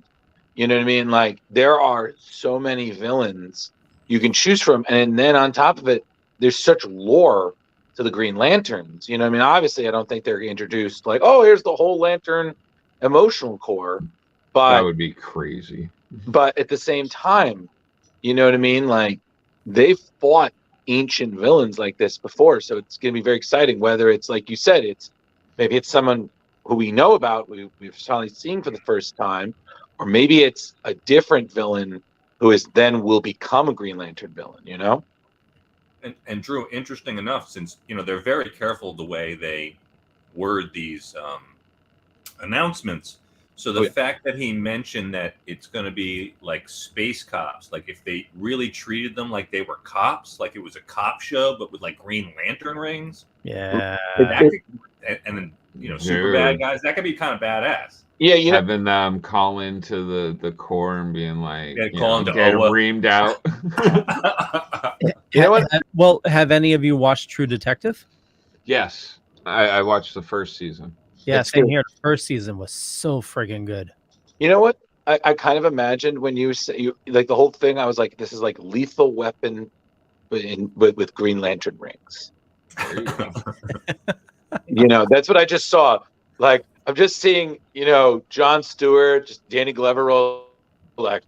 You know what I mean? There are so many villains you can choose from, and then on top of it, there's such lore to the Green Lanterns. You know what I mean? Obviously, I don't think they're introduced here's the whole Lantern emotional core, but that would be crazy. But at the same time, you know what I mean? They've fought ancient villains like this before, so it's going to be very exciting. Whether it's like you said, maybe it's someone who we know about, we've finally seen for the first time, or maybe it's a different villain who will become a Green Lantern villain. And Drew, interesting enough, since they're very careful the way they word these announcements. So the fact that he mentioned that it's going to be like space cops, if they really treated them like they were cops, like it was a cop show, but with Green Lantern rings. Yeah. And then super bad guys, that could be kind of badass. Yeah, having them call into the core and being like, get reamed out. You know what? Well, have any of you watched True Detective? Yes, I watched the first season. Yeah, same here. The first season was so friggin' good. You know what? I kind of imagined when you say like the whole thing. I was like, this is like Lethal Weapon with Green Lantern rings. There you go. That's what I just saw. Like, I'm just seeing, Jon Stewart, just Danny Glover roll, like,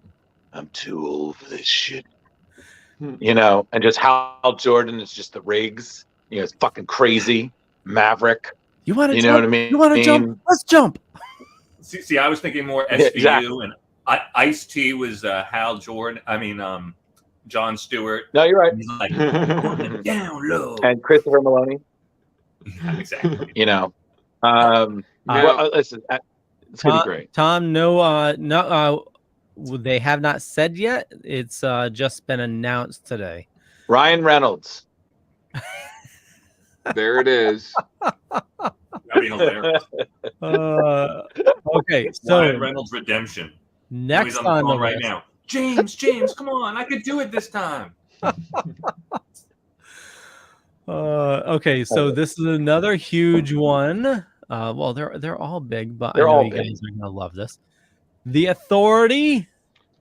I'm too old for this shit. And just Hal Jordan is just the rigs. It's fucking crazy. Maverick. You want to You jump? know what I mean? You want to jump? Let's jump. See, I was thinking more SVU, exactly. and Ice-T was Hal Jordan. I mean, Jon Stewart. No, you're right. He's like, putting him down low. And Christopher Maloney. Yeah, exactly. Listen, it's gonna be great. Tom, they have not said yet. It's just been announced today. Ryan Reynolds. There it is. That'd be hilarious. Okay, so Ryan Reynolds redemption. Next He's on on the the phone right list. now. James, come on! I could do it this time. Okay, so this is another huge one. Well, they're all big, but They're I know all you big. guys are gonna love this. The Authority.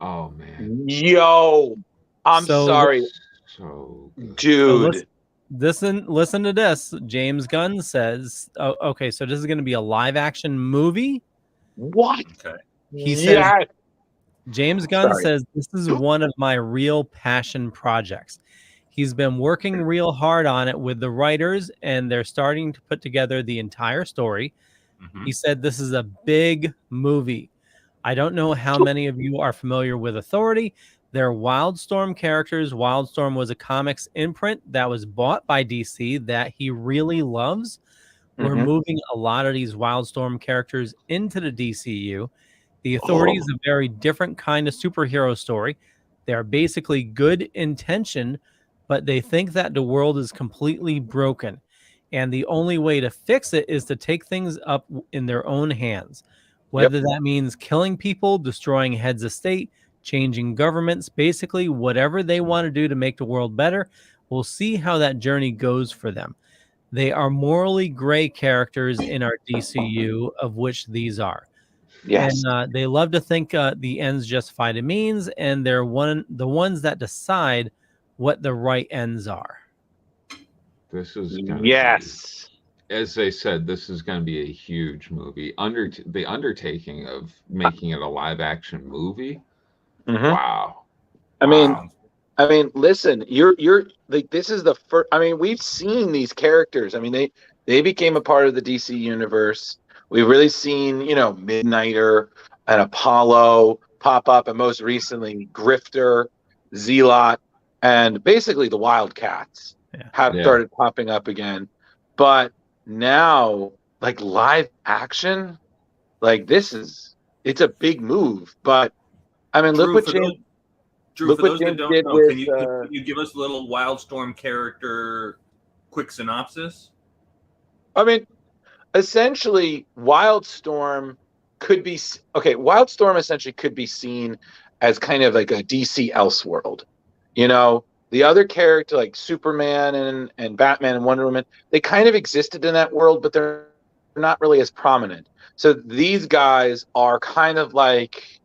Oh man. Yo, I'm So- sorry, So good. dude. Listen to this. James Gunn says, okay, so this is going to be a live action movie. What? Okay. He says, Yes. James Gunn Sorry. says, this is one of my real passion projects. He's been working real hard on it with the writers, and they're starting to put together the entire story. Mhm. He said, this is a big movie. I don't know how many of you are familiar with Authority. They're Wildstorm characters. Wildstorm was a comics imprint that was bought by DC that he really loves. We're Mhm. moving a lot of these Wildstorm characters into the DCU. The Authority is a very different kind of superhero story. They're basically good intention, but they think that the world is completely broken. And the only way to fix it is to take things up in their own hands. Whether that means killing people, destroying heads of state, changing governments, basically whatever they want to do to make the world better. We'll see how that journey goes for them. They are morally gray characters in our DCU, of which these are. Yes. And they love to think the ends justify the means, and they're the ones that decide what the right ends are. This is gonna Yes. be, as they said, this is going to be a huge movie. The undertaking of making it a live action movie. Mhm. Wow. I mean, Wow. listen, you're like, this is the first. I mean, we've seen these characters. I mean, they became a part of the DC universe. We've really seen, Midnighter and Apollo pop up, and most recently Grifter, Zealot, and basically the Wildcats have started popping up again. But now, like, live action, like, it's a big move. But I mean, Drew, look what for James. Drew, Look for what those that James don't did know, with, can you give us a little Wildstorm character quick synopsis? I mean, essentially, Wildstorm could be Wildstorm essentially could be seen as kind of like a DC Elseworld. The other character like Superman and Batman and Wonder Woman, they kind of existed in that world, but they're not really as prominent. So these guys are kind of like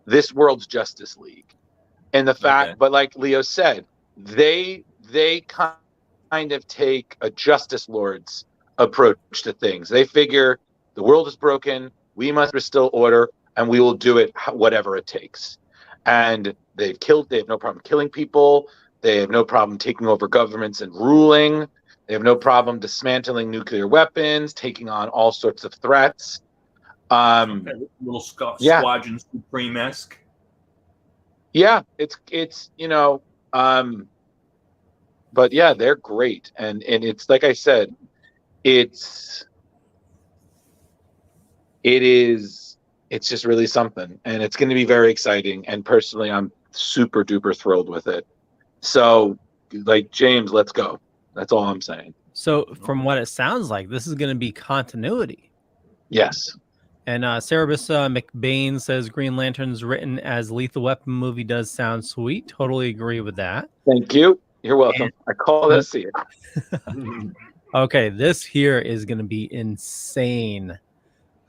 this world's Justice League. And the fact, but like Leo said, they kind of take a Justice Lord's approach to things. They figure the world is broken, we must restore order, and we will do it whatever it takes. And they have no problem killing people. They have no problem taking over governments and ruling. They have no problem dismantling nuclear weapons, taking on all sorts of threats. Little Squadron Supreme-esque. Yeah, it's but yeah, they're great, and it's like I said, it's just really something, and it's going to be very exciting. And personally, I'm super duper thrilled with it. So, like, James, let's go. That's all I'm saying. So, from what it sounds like, this is going to be continuity. Yes. And Cerebus McBain says Green Lantern's written as Lethal Weapon movie does sound sweet. Totally agree with that. Thank you. You're welcome. I call it to see it. Okay, this here is going to be insane.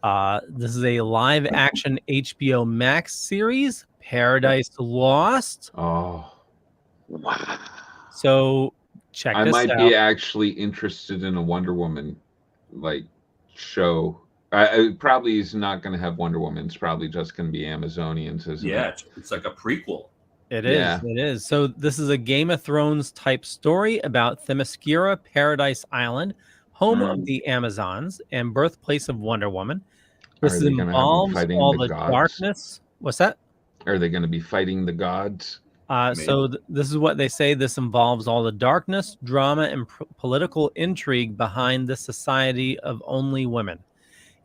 This is a live action HBO Max series, Paradise Lost. Oh, Wow. So check I this might out. be actually interested in a Wonder Woman like show. I probably is not going to have Wonder Woman. It's probably just going to be Amazonians, isn't Yeah, it? it's like a prequel. It is. Yeah. It is. So this is a Game of Thrones type story about Themyscira, Paradise Island, home of the Amazons and birthplace of Wonder Woman. This Are they gonna have them involves fighting all the the gods? darkness. What's that? Are they going to be fighting the gods? So this is what they say. This involves all the darkness, drama, and political intrigue behind the society of only women.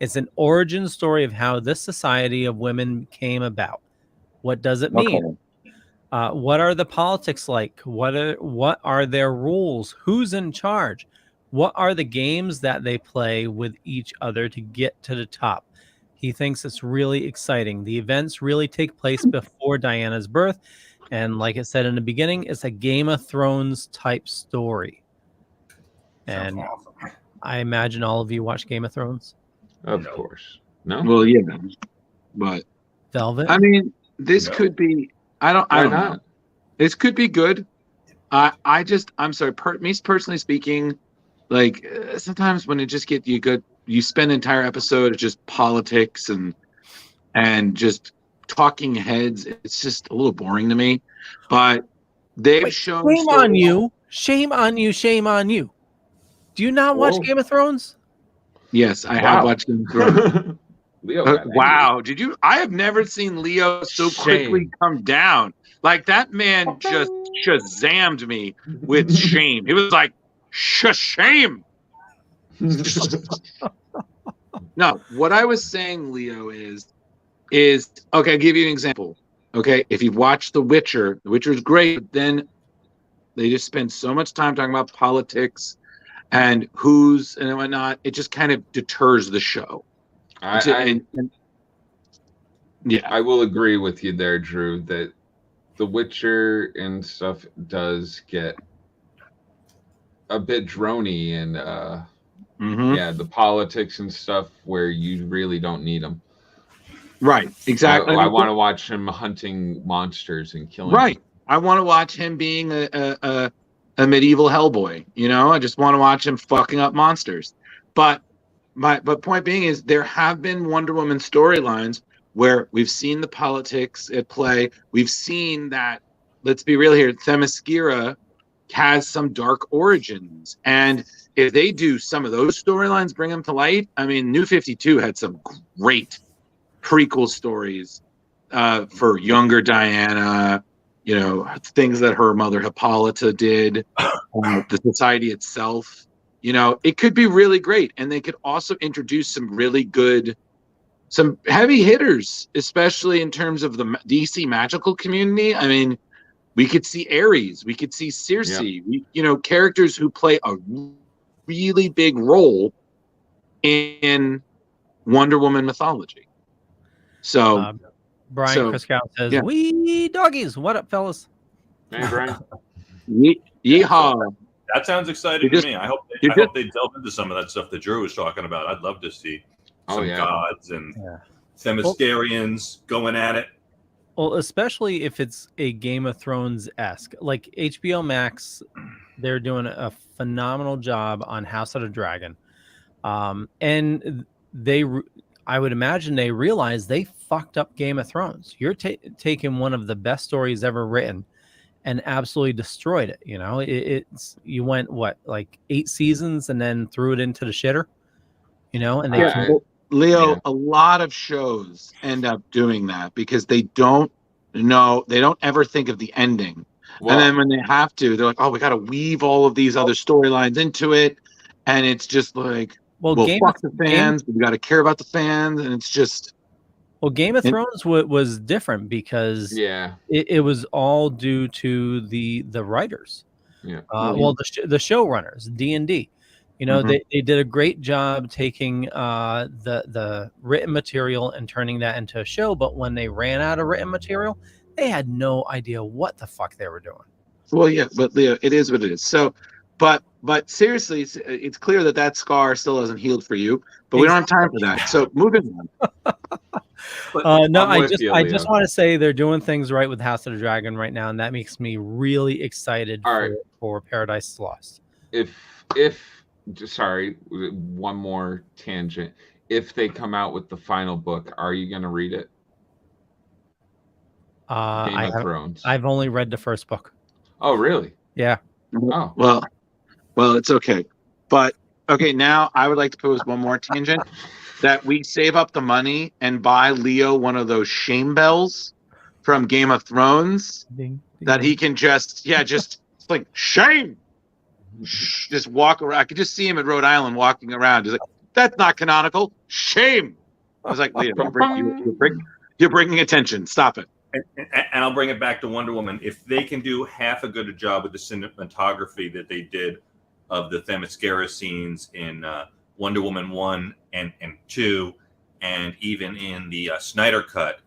It's an origin story of how this society of women came about. What does it mean? What are the politics like? What are their rules? Who's in charge? What are the games that they play with each other to get to the top? He thinks it's really exciting. The events really take place before Diana's birth. And like I said in the beginning, it's a Game of Thrones type story. Sounds And awesome. I imagine all of you watch Game of Thrones. Of No. course. No. Well, yeah, but Velvet? I mean, this No. could be. I don't Why know. not? This could be good. I'm sorry. Me personally speaking, like sometimes when it just get you good, you spend an entire episode of just politics and just talking heads. It's just a little boring to me. But they've Wait, shown. shame on you. Shame on you. Shame on you. Do you not watch Whoa. Game of Thrones? Yes, I Wow. have watched them. Leo got angry. Wow, did you? I have never seen Leo so quickly Shame. come down. Like that man just shazammed me with shame. He was like, shame. No, what I was saying, Leo, is okay. I'll give you an example. Okay, if you've watched The Witcher is great, but then they just spend so much time talking about politics and who's and whatnot. It just kind of deters the show. I Yeah, will agree with you there, Drew, that The Witcher and stuff does get a bit drony and yeah, the politics and stuff where you really don't need them. right, exactly. I want to watch him hunting monsters and killing Right. them. I want to watch him being a medieval Hellboy. You know, I just want to watch him fucking up monsters. But point being is there have been Wonder Woman storylines where we've seen the politics at play. We've seen that, let's be real here, Themyscira has some dark origins. And if they do some of those storylines, bring them to light, I mean, New 52 had some great prequel stories for younger Diana, you know, things that her mother Hippolyta did, the society itself. You know, it could be really great. And they could also introduce some really good, some heavy hitters, especially in terms of the DC magical community. I mean, we could see Ares, we could see Circe, you know, characters who play a really big role in Wonder Woman mythology. So, Brian Chriskow says, yeah. "We doggies, what up, fellas?" Hey, Brian. yeehaw. That sounds exciting to me. I hope they delve into some of that stuff that Drew was talking about. I'd love to see some gods and Themyscirians going at it. Well, especially if it's a Game of Thrones-esque. Like HBO Max, they're doing a phenomenal job on House of the Dragon. And I would imagine they realize they fucked up Game of Thrones. You're taking one of the best stories ever written and absolutely destroyed it. You know, you went like 8 seasons and then threw it into the shitter. You know, and Leo, a lot of shows end up doing that because they don't ever think of the ending. Well, and then when they have to, they're like, oh, we got to weave all of these other storylines into it. And it's just like, well fuck the fans. We got to care about the fans. And it's just. Well, Game of Thrones was different because it was all due to the writers. Yeah. Well, the showrunners, D&D. You know, they did a great job taking the written material and turning that into a show. But when they ran out of written material, they had no idea what the fuck they were doing. Well, yeah, but Leo, it is what it is. So but seriously, it's clear that scar still hasn't healed for you. But we don't have time for that. So moving on. No, I'm with you, I just Leo. want to say they're doing things right with House of the Dragon right now, and that makes me really excited All right. for Paradise Lost. If sorry, one more tangent. If they come out with the final book, are you going to read it? Game of Thrones. I've only read the first book. Oh, really? Yeah. Oh, well, it's okay. But okay, now I would like to pose one more tangent that we save up the money and buy Leo one of those shame bells from Game of Thrones Ding, ding, that he ding. can just like shame. Just walk around. I could just see him in Rhode Island walking around. He's like, that's not canonical. Shame. I was like, Leo, you're bringing attention. Stop it. And I'll bring it back to Wonder Woman. If they can do half a good job with the cinematography that they did of the Themyscira scenes in Wonder Woman 1 and 2, and even in the Snyder Cut,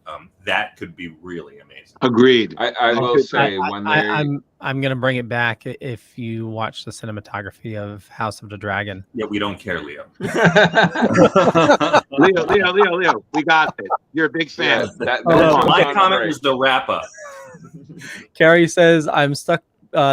that could be really amazing. Agreed. I will say when they I'm gonna bring it back if you watch the cinematography of House of the Dragon. Yeah, we don't care, Leo. Leo, we got it. You're a big fan. My comment was the wrap up. Carrie says, I'm stuck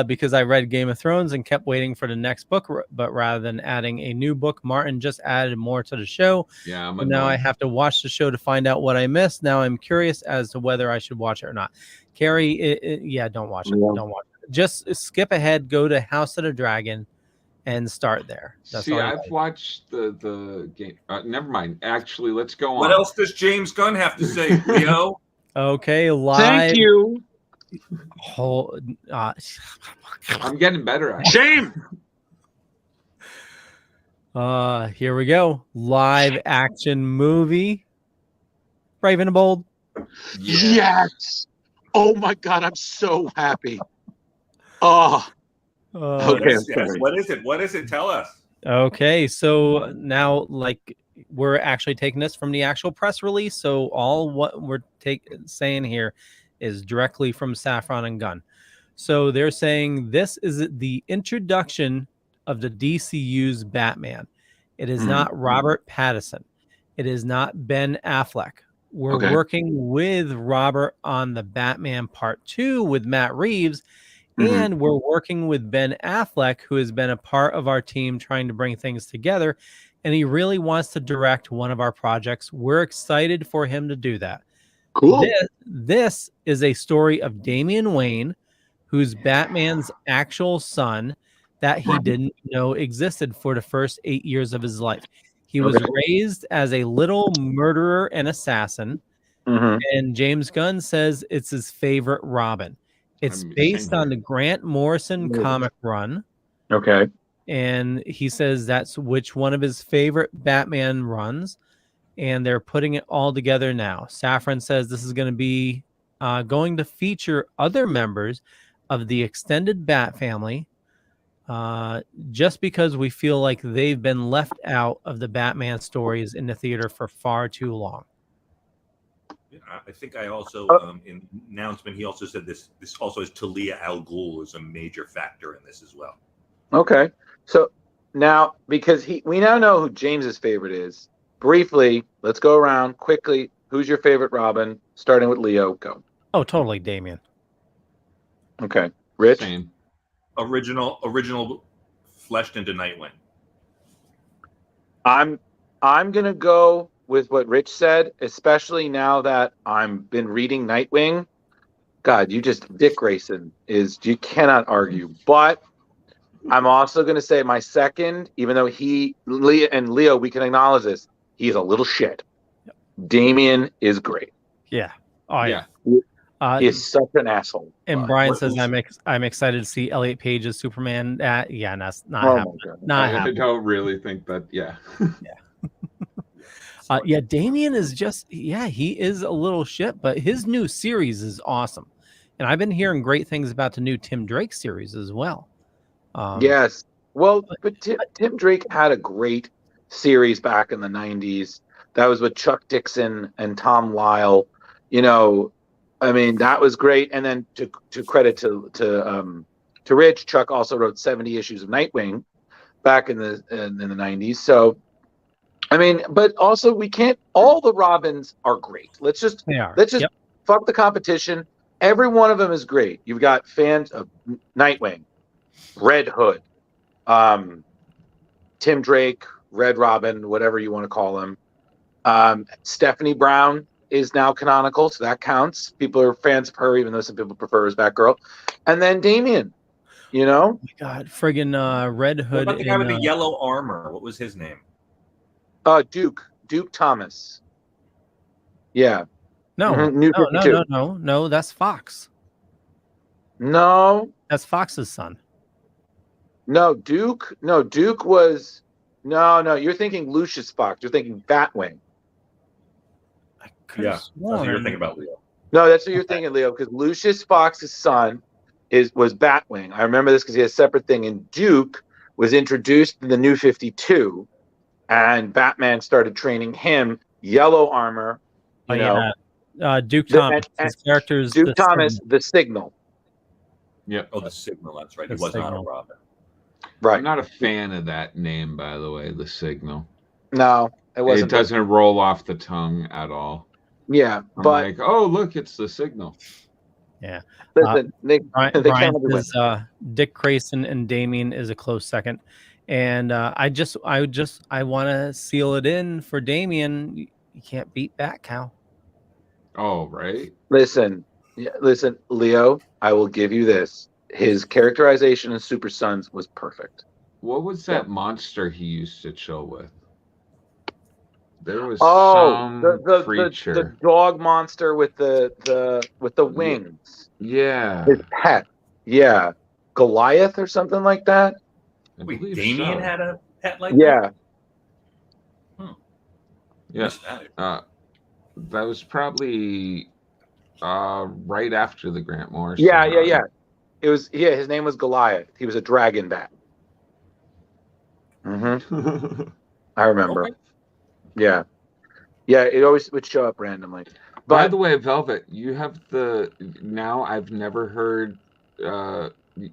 because I read Game of Thrones and kept waiting for the next book, but rather than adding a new book, Martin just added more to the show. Yeah, and now I have to watch the show to find out what I missed. Now I'm curious as to whether I should watch it or not. Carrie, don't watch it. Yeah. Don't watch it. Just skip ahead, go to House of the Dragon, and start there. See, I've watched the game. Never mind. Actually, let's go on. What else does James Gunn have to say, Leo? Okay, live. Thank you. I'm getting better at it. Shame. Here we go. Live action movie. Brave and Bold. Yes. Oh my God, I'm so happy. Oh. Okay. Yes. What is it? What is it? Tell us. Okay, so now we're actually taking this from the actual press release. So all what we're saying here is directly from Safran and Gunn. So they're saying this is the introduction of the DCU's Batman. It is not Robert Pattinson. It is not Ben Affleck. We're working with Robert on the Batman Part 2 with Matt Reeves. And we're working with Ben Affleck, who has been a part of our team trying to bring things together. And he really wants to direct one of our projects. We're excited for him to do that. Cool. This is a story of Damian Wayne, who's Batman's actual son that he didn't know existed for the first 8 years of his life. He was raised as a little murderer and assassin. And James Gunn says it's his favorite Robin. It's based on the Grant Morrison comic run. Okay. And he says that's which one of his favorite Batman runs. And they're putting it all together now. Safran says this is going to be going to feature other members of the extended Bat family just because we feel like they've been left out of the Batman stories in the theater for far too long. I think I also in announcement he also said this also is Talia al Ghul is a major factor in this as well. Okay, so now because we now know who James's favorite is. Briefly, let's go around quickly. Who's your favorite Robin? Starting with Leo. Go. Oh, totally, Damian. Okay, Rich. Same. Original fleshed into Nightwing. I'm gonna go with what Rich said, especially now that I've been reading Nightwing. God, Dick Grayson you cannot argue. But I'm also going to say my second, even though Leo, we can acknowledge this, he's a little shit. Yep. Damian is great. Yeah. Oh, yeah. He's such an asshole. And Brian says, I'm excited to see Elliot Page's Superman. That's not happening. Not happening. I don't really think that, yeah. Damian is he is a little shit, but his new series is awesome. And I've been hearing great things about the new Tim Drake series as well. Yes. Well, but Tim Drake had a great series back in the 90s. That was with Chuck Dixon and Tom Lyle. That was great. And then to credit to to Rich, Chuck also wrote 70 issues of Nightwing back in the 90s. So, I mean, but also we can't. All the Robins are great. Let's just fuck the competition. Every one of them is great. You've got fans of Nightwing, Red Hood, Tim Drake, Red Robin, whatever you want to call him. Stephanie Brown is now canonical, so that counts. People are fans of her, even though some people prefer her as Batgirl. And then Damian, you know? Oh my God, friggin' Red Hood. What about the guy with the yellow armor? What was his name? Duke Thomas. Yeah. No, Mhm, no, that's Fox. No. That's Fox's son. No, Duke was no, you're thinking Lucius Fox. You're thinking Batwing. Yeah, that's what you're thinking about, Leo. No, that's what you're thinking, Leo, because Lucius Fox's son was Batwing. I remember this because he had a separate thing, and Duke was introduced in the New 52, and Batman started training him. Yellow armor, you know. Duke Thomas. His character's Duke Thomas, the Signal. Yeah. Oh, the Signal. That's right. He was not a Robin. Right. I'm not a fan of that name, by the way. The Signal. No, it wasn't. It doesn't roll off the tongue at all. Yeah, I'm but like, oh, look, it's the Signal. Yeah. Listen, Brian says Dick Grayson and Damian is a close second, and I want to seal it in for Damian. You can't beat Batcow. Oh, right. Listen, Leo. I will give you this. His characterization in Super Sons was perfect. What was that monster he used to chill with? There was some creature. The dog monster with the wings. Yeah. His pet. Yeah. Goliath or something like that. Wait, Damian had a pet like that? Yeah. That was probably right after the Grant Morrison. Yeah. It was his name was Goliath. He was a dragon bat. Mm-hmm. I remember. Okay. Yeah, it always would show up randomly. But, by the way, Velvet, you have now I've never heard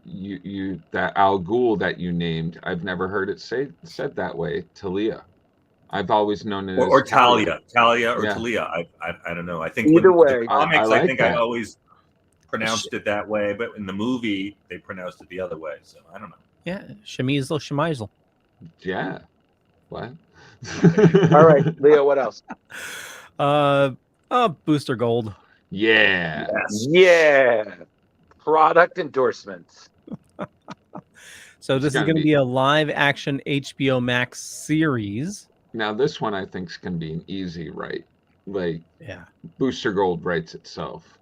you that Al Ghul that you named. I've never heard it said that way, Talia. I've always known it or as Talia or Talia. I don't know. I think either way, the comics, I think I always pronounced it that way, but in the movie they pronounced it the other way. So I don't know. Yeah, Shemizel. Yeah. What? All right, Leo, what else? Booster Gold. Yeah. Yes. Yeah. Product endorsements. So this is going to be a live action HBO Max series. Now this one I think is going to be an easy write. Like, Booster Gold writes itself.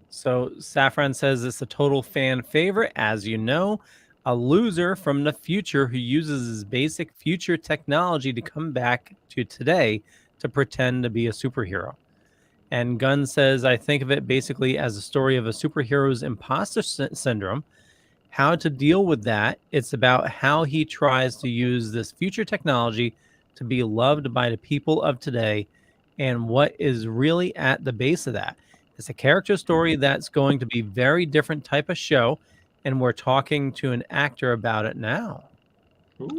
So Saffron says it's a total fan favorite, as you know. A loser from the future who uses his basic future technology to come back to today to pretend to be a superhero. And Gunn says, I think of it basically as a story of a superhero's imposter syndrome, how to deal with that. It's about how he tries to use this future technology to be loved by the people of today and what is really at the base of that. It's a character story that's going to be very different type of show. And we're talking to an actor about it now.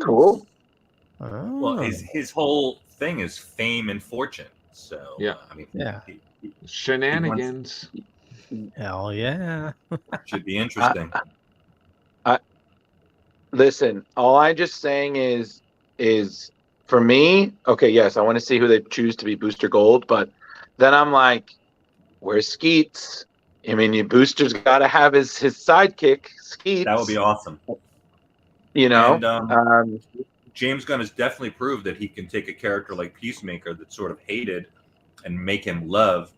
Cool. Oh. Well, his whole thing is fame and fortune. So Shenanigans. Hell yeah. Should be interesting. Listen, all I'm just saying is for me, okay, yes, I want to see who they choose to be Booster Gold, but then I'm like, where's Skeets? I mean, your Booster's got to have his sidekick, Skeets. That would be awesome. You know? And, James Gunn has definitely proved that he can take a character like Peacemaker that's sort of hated and make him loved.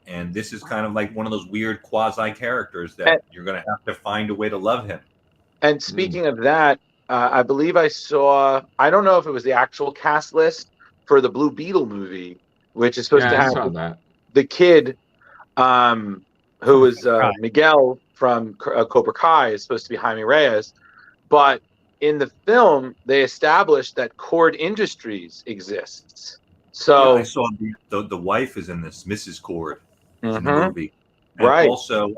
And this is kind of like one of those weird quasi characters that you're going to have to find a way to love him. And speaking of that, I believe I saw, I don't know if it was the actual cast list for the Blue Beetle movie, which is supposed to have the kid who was Miguel from Cobra Kai is supposed to be Jaime Reyes. But in the film, they established that Cord Industries exists. So I saw the wife is in this, Mrs. Cord, in the movie. And Right. also,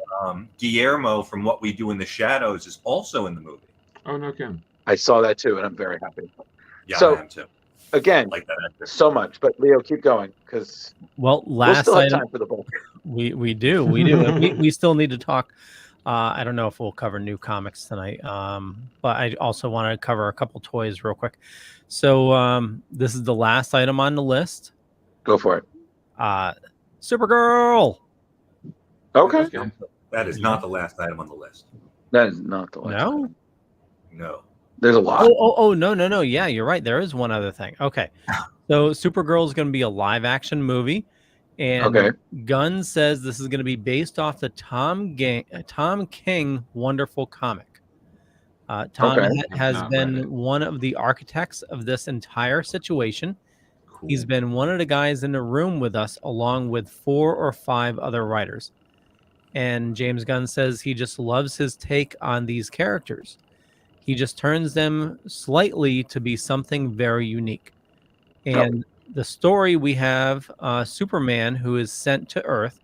Guillermo from What We Do in the Shadows is also in the movie. Oh, no kidding. I saw that too, and I'm very happy. Yeah, So- I am too. Again, Like that actor. so much. But Leo, keep going because Well, we'll last still have item. time for the book. We do. And we still need to talk. I don't know if we'll cover new comics tonight, but I also want to cover a couple toys real quick. So this is the last item on the list. Go for it. Supergirl. Okay. Okay. That is not the last item on the list. That is not the last. No. item. No. There's a lot. Oh, no. Yeah, you're right. There is one other thing. Okay. So Supergirl is going to be a live action movie. And Okay. Gunn says this is going to be based off the Tom King wonderful comic. Tom Okay. has I've not read been it. one of the architects of this entire situation. Cool. He's been one of the guys in the room with us, along with 4 or 5 other writers. And James Gunn says he just loves his take on these characters. He just turns them slightly to be something very unique. And the story, we have Superman who is sent to Earth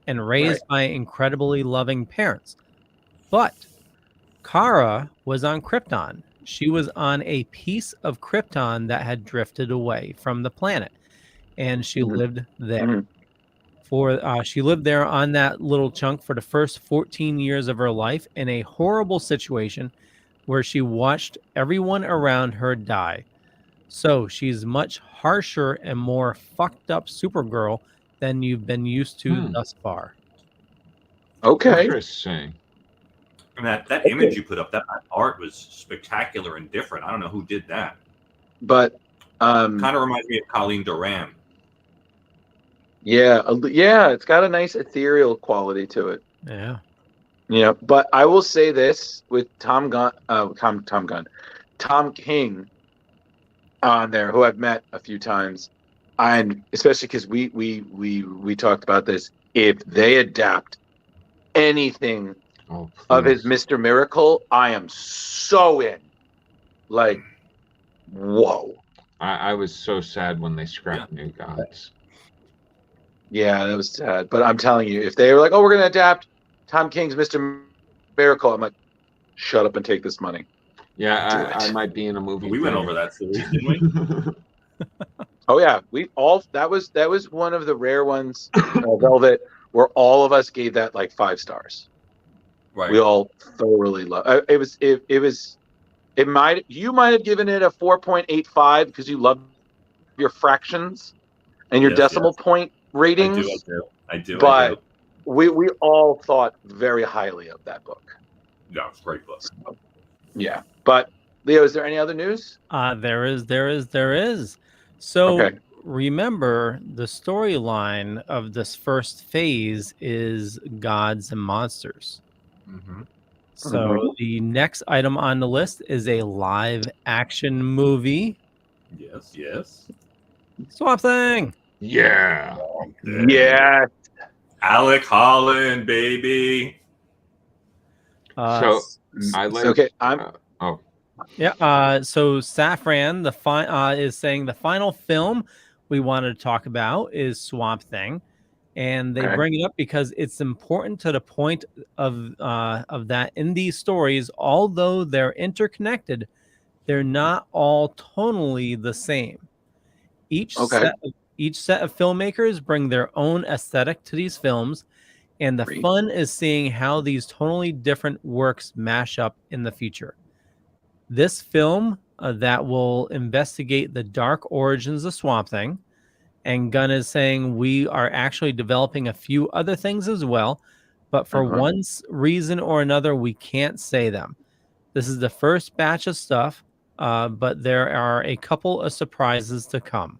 and raised by incredibly loving parents. But Kara was on Krypton. She was on a piece of Krypton that had drifted away from the planet, and she lived there. She lived there on that little chunk for the first 14 years of her life in a horrible situation where she watched everyone around her die. So she's much harsher and more fucked up Supergirl than you've been used to thus far. Okay. Interesting. And that image you put up, that art was spectacular and different. I don't know who did that. But Kind of reminds me of Colleen Doran. yeah, it's got a nice ethereal quality to it. Yeah. Yeah, but I will say this with Tom King on there, who I've met a few times, and especially because we talked about this. If they adapt anything of his Mr. Miracle, I am so in. Like, whoa. I was so sad when they scrapped New Gods. Yeah, that was sad. But I'm telling you, if they were like, oh, we're going to adapt Tom King's Mr. Miracle, I'm like, shut up and take this money. Yeah, I might be in a movie. We went over that series, didn't we? Oh yeah, that was one of the rare ones, Velvet, where all of us gave that like 5 stars. Right. We all thoroughly loved it. You might have given it a 4.85 because you love your fractions and your decimal point ratings. I do. But we all thought very highly of that book. Yeah, it's a great book. Yeah. But Leo, is there any other news? There is. So remember, the storyline of this first phase is gods and monsters. Mm-hmm. So the next item on the list is a live action movie. Yes. Swamp Thing. Yeah. Yeah. Alec Holland, baby. So I like. Okay, so Safran is saying the final film we wanted to talk about is Swamp Thing, and they bring it up because it's important to the point of that in these stories, although they're interconnected, they're not all tonally the same. Each set of filmmakers bring their own aesthetic to these films, and the fun is seeing how these totally different works mash up in the future. This film that will investigate the dark origins of Swamp Thing, and Gunn is saying we are actually developing a few other things as well, but for one reason or another, we can't say them. This is the first batch of stuff, but there are a couple of surprises to come.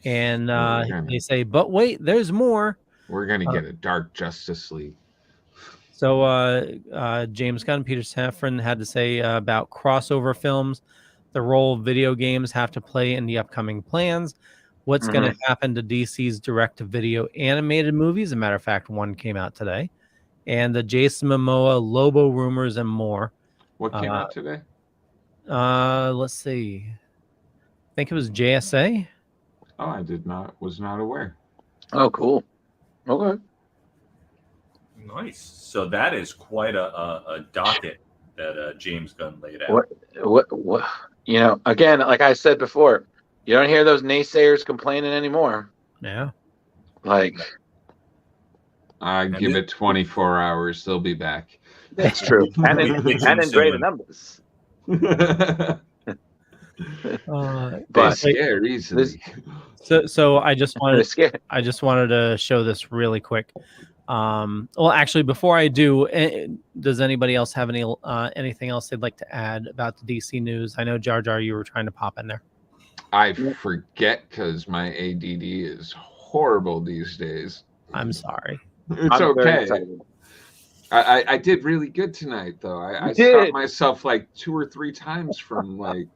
And they say, but wait, there's more. We're going to get a Dark Justice League. So James Gunn, Peter Safran had to say about crossover films, the role video games have to play in the upcoming plans. What's going to happen to DC's direct-to-video animated movies? As a matter of fact, one came out today. And the Jason Momoa, Lobo rumors, and more. What came out today? Let's see. I think it was JSA. Oh, was not aware. Oh, cool. Okay. Nice. So that is quite a docket that James Gunn laid out. What? You know, again, like I said before, you don't hear those naysayers complaining anymore. Yeah. Like, I give it 24 hours. They'll be back. that's true. And in greater numbers. They scare easily. So I just wanted to show this really quick. Well, actually, before I do, does anybody else have anything else they'd like to add about the DC news? I know Jar Jar, you were trying to pop in there. I forget because my ADD is horrible these days. I'm sorry. It's okay. I did really good tonight, though. I stopped myself like 2 or 3 times from like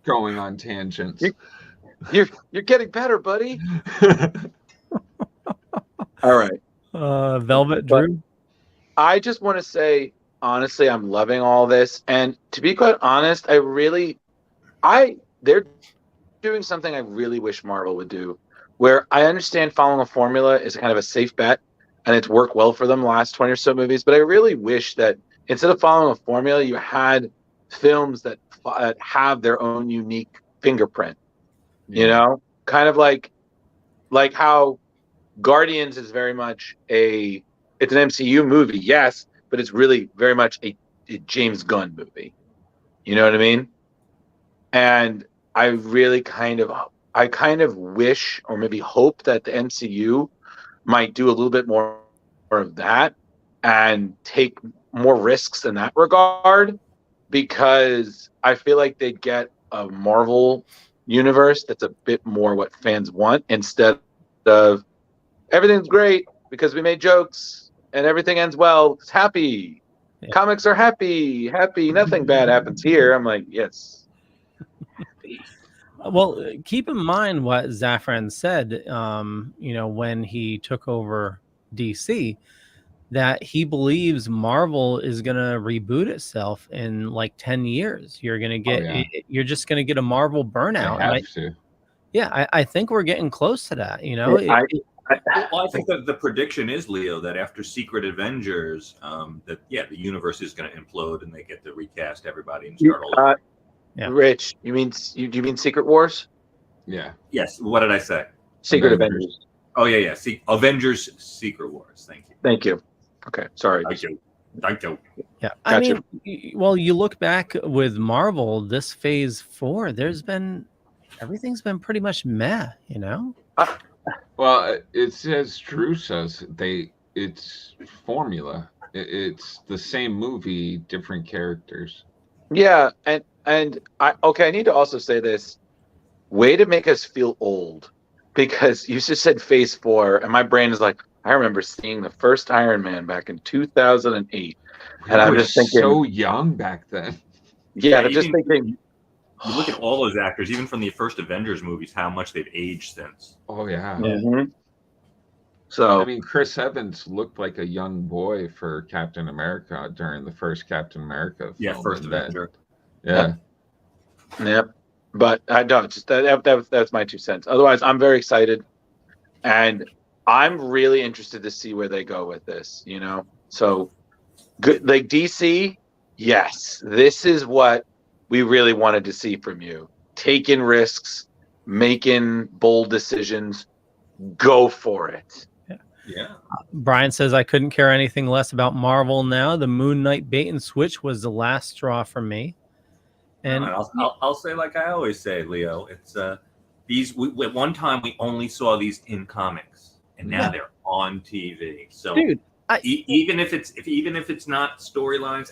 going on tangents. You're getting better, buddy. All right. Velvet Drew. I just want to say, honestly, I'm loving all this, and to be quite honest, they're doing something I really wish Marvel would do, where I understand following a formula is kind of a safe bet, and it's worked well for them the last 20 or so movies, but I really wish that instead of following a formula, you had films that have their own unique fingerprint. You know, kind of like how Guardians is very much it's an MCU movie, yes, but it's really very much a James Gunn movie. You know what I mean? And I really kind of wish, or maybe hope, that the MCU might do a little bit more of that and take more risks in that regard, because I feel like they'd get a Marvel universe that's a bit more what fans want, instead of everything's great because we made jokes and everything ends well. It's happy. Yeah. Comics are happy. Nothing bad happens here. I'm like, yes. Well, keep in mind what Zafran said, when he took over DC, that he believes Marvel is going to reboot itself in like 10 years. You're going to get, you're just going to get a Marvel burnout. I think we're getting close to that, I think that the prediction is, Leo, that after Secret Avengers, the universe is going to implode and they get to recast everybody and start all over. Yeah. Rich, do you mean Secret Wars? Yeah. Yes. What did I say? Secret Avengers. Oh yeah. Avengers Secret Wars. Thank you. Okay. Sorry. Thank you. Yeah. I mean, well, you look back with Marvel, this Phase 4, everything's been pretty much meh, Well, it's as Drew says, it's formula. It's the same movie, different characters. Yeah, and I need to also say this. Way to make us feel old, because you just said Phase 4, and my brain is like, I remember seeing the first Iron Man back in 2008, and I'm just thinking, so young back then. Yeah, I'm just thinking. You look at all those actors, even from the first Avengers movies, how much they've aged since. Oh yeah. Mm-hmm. So I mean, Chris Evans looked like a young boy for Captain America during the first Captain America film. Yeah, first Avenger. Yeah. Yep. But I don't. Just that's my 2 cents. Otherwise, I'm very excited, and I'm really interested to see where they go with this. So good. Like DC, yes, this is what we really wanted to see from you. Taking risks, making bold decisions. Go for it. Yeah. Brian says, I couldn't care anything less about Marvel now. The Moon Knight bait and switch was the last straw for me. And I'll say, like I always say, Leo, it's at one time we only saw these in comics, and now they're on TV. So dude, even if it's not storylines,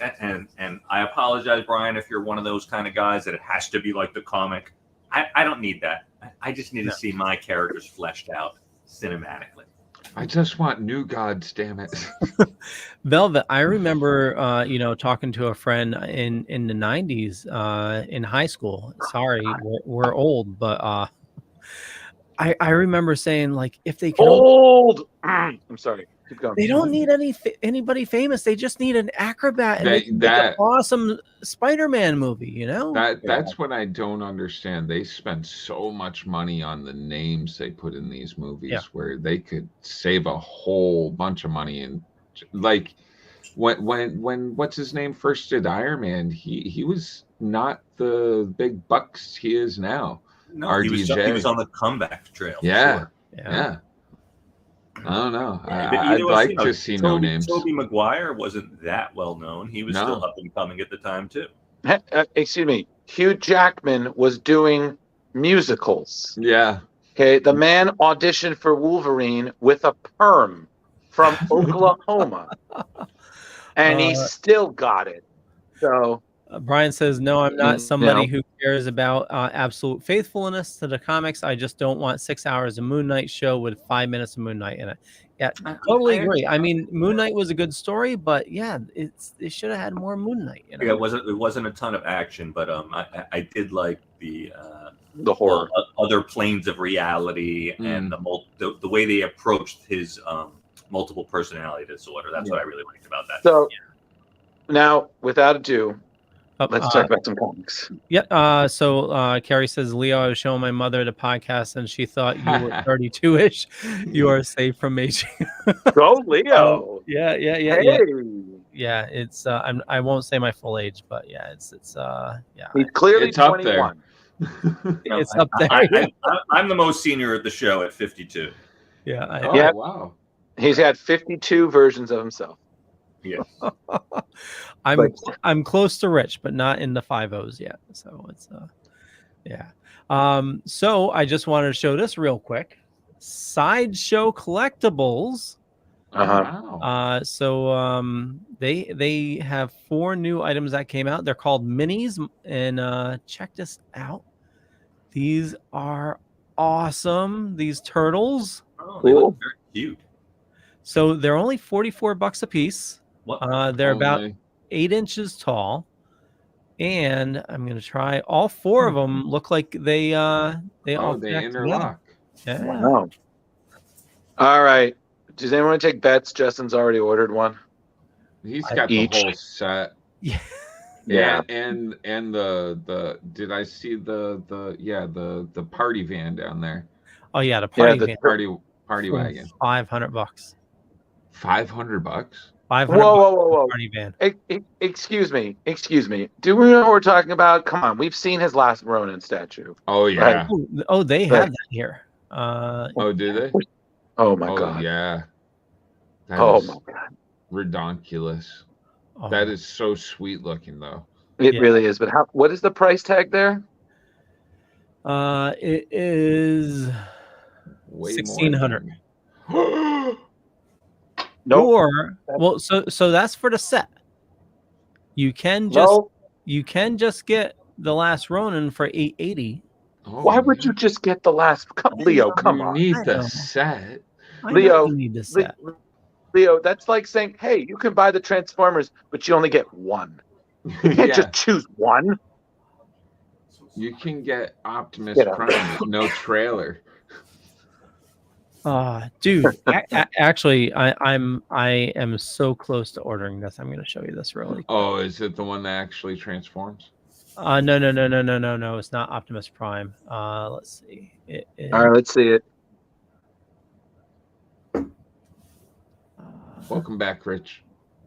and I apologize, Brian, if you're one of those kind of guys that it has to be like the comic. I don't need that. I just need to see my characters fleshed out cinematically. I just want new gods, damn it. Velvet, I remember talking to a friend in the 90s in high school. Sorry, we're old, but I remember saying, like, if they can I'm sorry. Keep going. They don't need anybody famous. They just need an acrobat and they can make an awesome Spider-Man movie, That's what I don't understand. They spend so much money on the names they put in these movies where they could save a whole bunch of money and Like when what's his name first did Iron Man, he was not the big bucks he is now. No, RDJ. he was on the comeback trail. Yeah, Sure. yeah. I don't know. Yeah, but I'd either way, like to see no names. Tobey Maguire wasn't that well known. He was still up and coming at the time too. Excuse me. Hugh Jackman was doing musicals. Yeah. Okay, the man auditioned for Wolverine with a perm from Oklahoma, and he still got it. So Brian says, "No, I'm not somebody who cares about absolute faithfulness to the comics. I just don't want 6 hours of Moon Knight show with 5 minutes of Moon Knight in it." Yeah, totally agree. I mean, Moon Knight was a good story, but yeah, it should have had more Moon Knight. You know? Yeah, it wasn't a ton of action, but I did like the horror, other planes of reality, and the way they approached his multiple personality disorder. That's what I really liked about that. So now, without ado, let's talk about some comics. Yeah. So Carrie says, Leo, I was showing my mother the podcast and she thought you were 32-ish. You are safe from aging. Go, Leo. Yeah. Hey. Yeah. It's I won't say my full age, but yeah, it's yeah. He's clearly It's up 21. It's up there. I'm the most senior at the show at 52. Yeah. Wow. He's had 52 versions of himself. Yeah. I'm close to Rich, but not in the 5-0s yet. So it's yeah. So I just wanted to show this real quick. Sideshow Collectibles. Wow. So they have 4 new items that came out. They're called minis, and check this out. These are awesome. These turtles. Oh, they look very cute. So they're only $44 a piece. What? They're about 8 inches tall, and I'm gonna try. All 4 of them look like they all interlock. Yeah. Wow. All right. Does anyone take bets? Justin's already ordered one. He's got each. the whole set. Yeah. Yeah. And the did I see the party van down there? Oh yeah, the party van. Party wagon. $500. $500. $500. Whoa. Party van. Excuse me. Do we know what we're talking about? Come on, we've seen his last Ronin statue. Oh yeah. Oh, they have that here. Oh, do they? Oh my god. Yeah. That oh is my god. Redonkulous. Oh. That is so sweet looking though. It really is. But what is the price tag there? It is Way $1,600. Nope. Or so that's for the set. You can just get the last Ronin for $880. Why would you just get the last? Leo, come on. You need the set. Leo, you need the set. Leo, that's like saying, hey, you can buy the Transformers, but you only get one. You can't just choose one. You can get Optimus Prime with no trailer. Dude, actually, I am so close to ordering this. I'm going to show you this really quick. Oh, is it the one that actually transforms? No. It's not Optimus Prime. Let's see. All right, let's see it. Welcome back, Rich.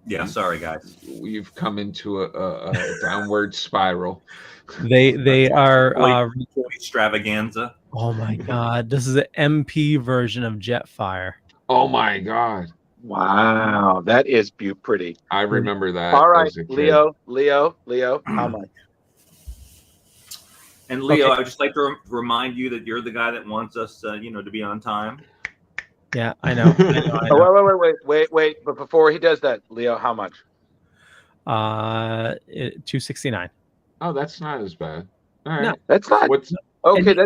Yeah, sorry guys. We've come into a downward spiral. They are extravaganza. Oh my god, this is an MP version of Jetfire. Oh my god. Wow, that is pretty. I remember that. All right, as a kid. Leo, how much? And Leo, I would just like to remind you that you're the guy that wants us, to be on time. Yeah, I know. Oh, wait. But before he does that, Leo, how much? $269. Oh, that's not as bad. All right. No, that's not. That's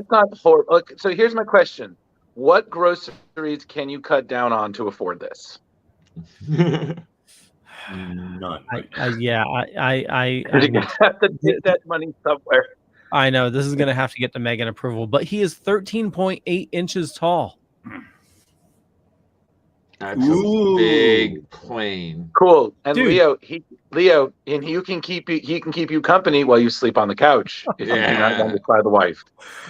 not horrible. Look, so here's my question: what groceries can you cut down on to afford this? None. You're gonna have to take that money somewhere. I know this is gonna have to get the Megan approval, but he is 13.8 inches tall. That's a big plane. Cool. And Dude. Leo, and he can keep you company while you sleep on the couch if you're not going to fly the wife.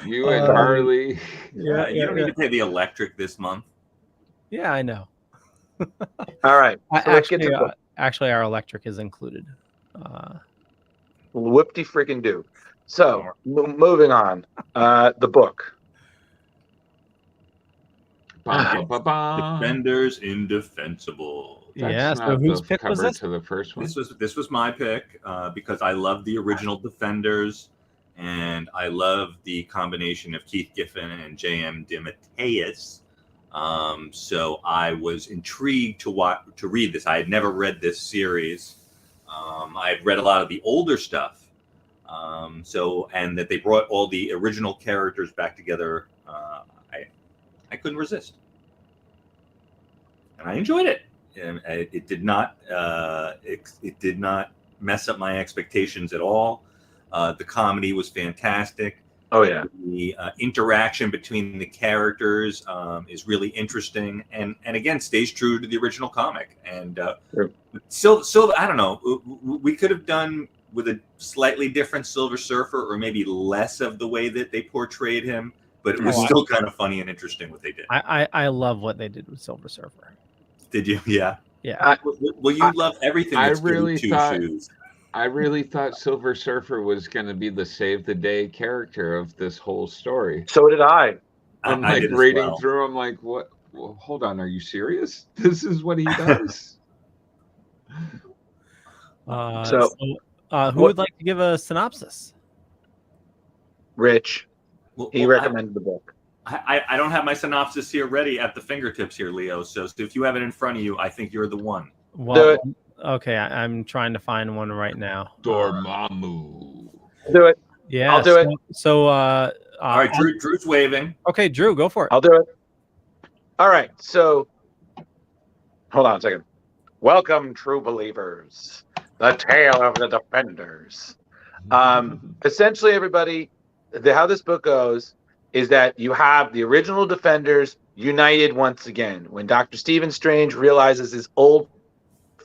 You and Harley. You don't need to pay the electric this month. Yeah, I know. All right. So let's get to Actually, the book. actually, our electric is included. Whoop-de freaking do. So moving on. The book. Defenders Indefensible. Yeah. That's So not whose the pick was cover this? to the first one. This was my pick because I love the original Defenders, and I love the combination of Keith Giffen and J.M. DeMatteis. So I was intrigued to read this. I had never read this series. I had read a lot of the older stuff. And that they brought all the original characters back together. I couldn't resist, and I enjoyed it. And it did not it did not mess up my expectations at all. The comedy was fantastic. Oh yeah. The interaction between the characters is really interesting, and again stays true to the original comic. And still, I don't know. We could have done with a slightly different Silver Surfer, or maybe less of the way that they portrayed him. But it was still kind of funny and interesting what they did. I love what they did with Silver Surfer. Did you? Yeah. Yeah. Well, you love everything. That's I really thought Silver Surfer was going to be the save the day character of this whole story. So did I. I'm like reading through. I'm like, what? Well, hold on. Are you serious? This is what he does. Who would like to give a synopsis? Rich. Well, he recommended the book. I don't have my synopsis here ready at the fingertips here, Leo. So if you have it in front of you, I think you're the one. Well, okay, I'm trying to find one right now. Dormammu. Do it. Yeah, I'll do it. So, all right, Drew's waving. Okay, Drew, go for it. I'll do it. All right, so hold on a second. Welcome, true believers. The tale of the Defenders. Essentially, everybody, how this book goes is that you have the original Defenders united once again when Dr. Stephen Strange realizes his old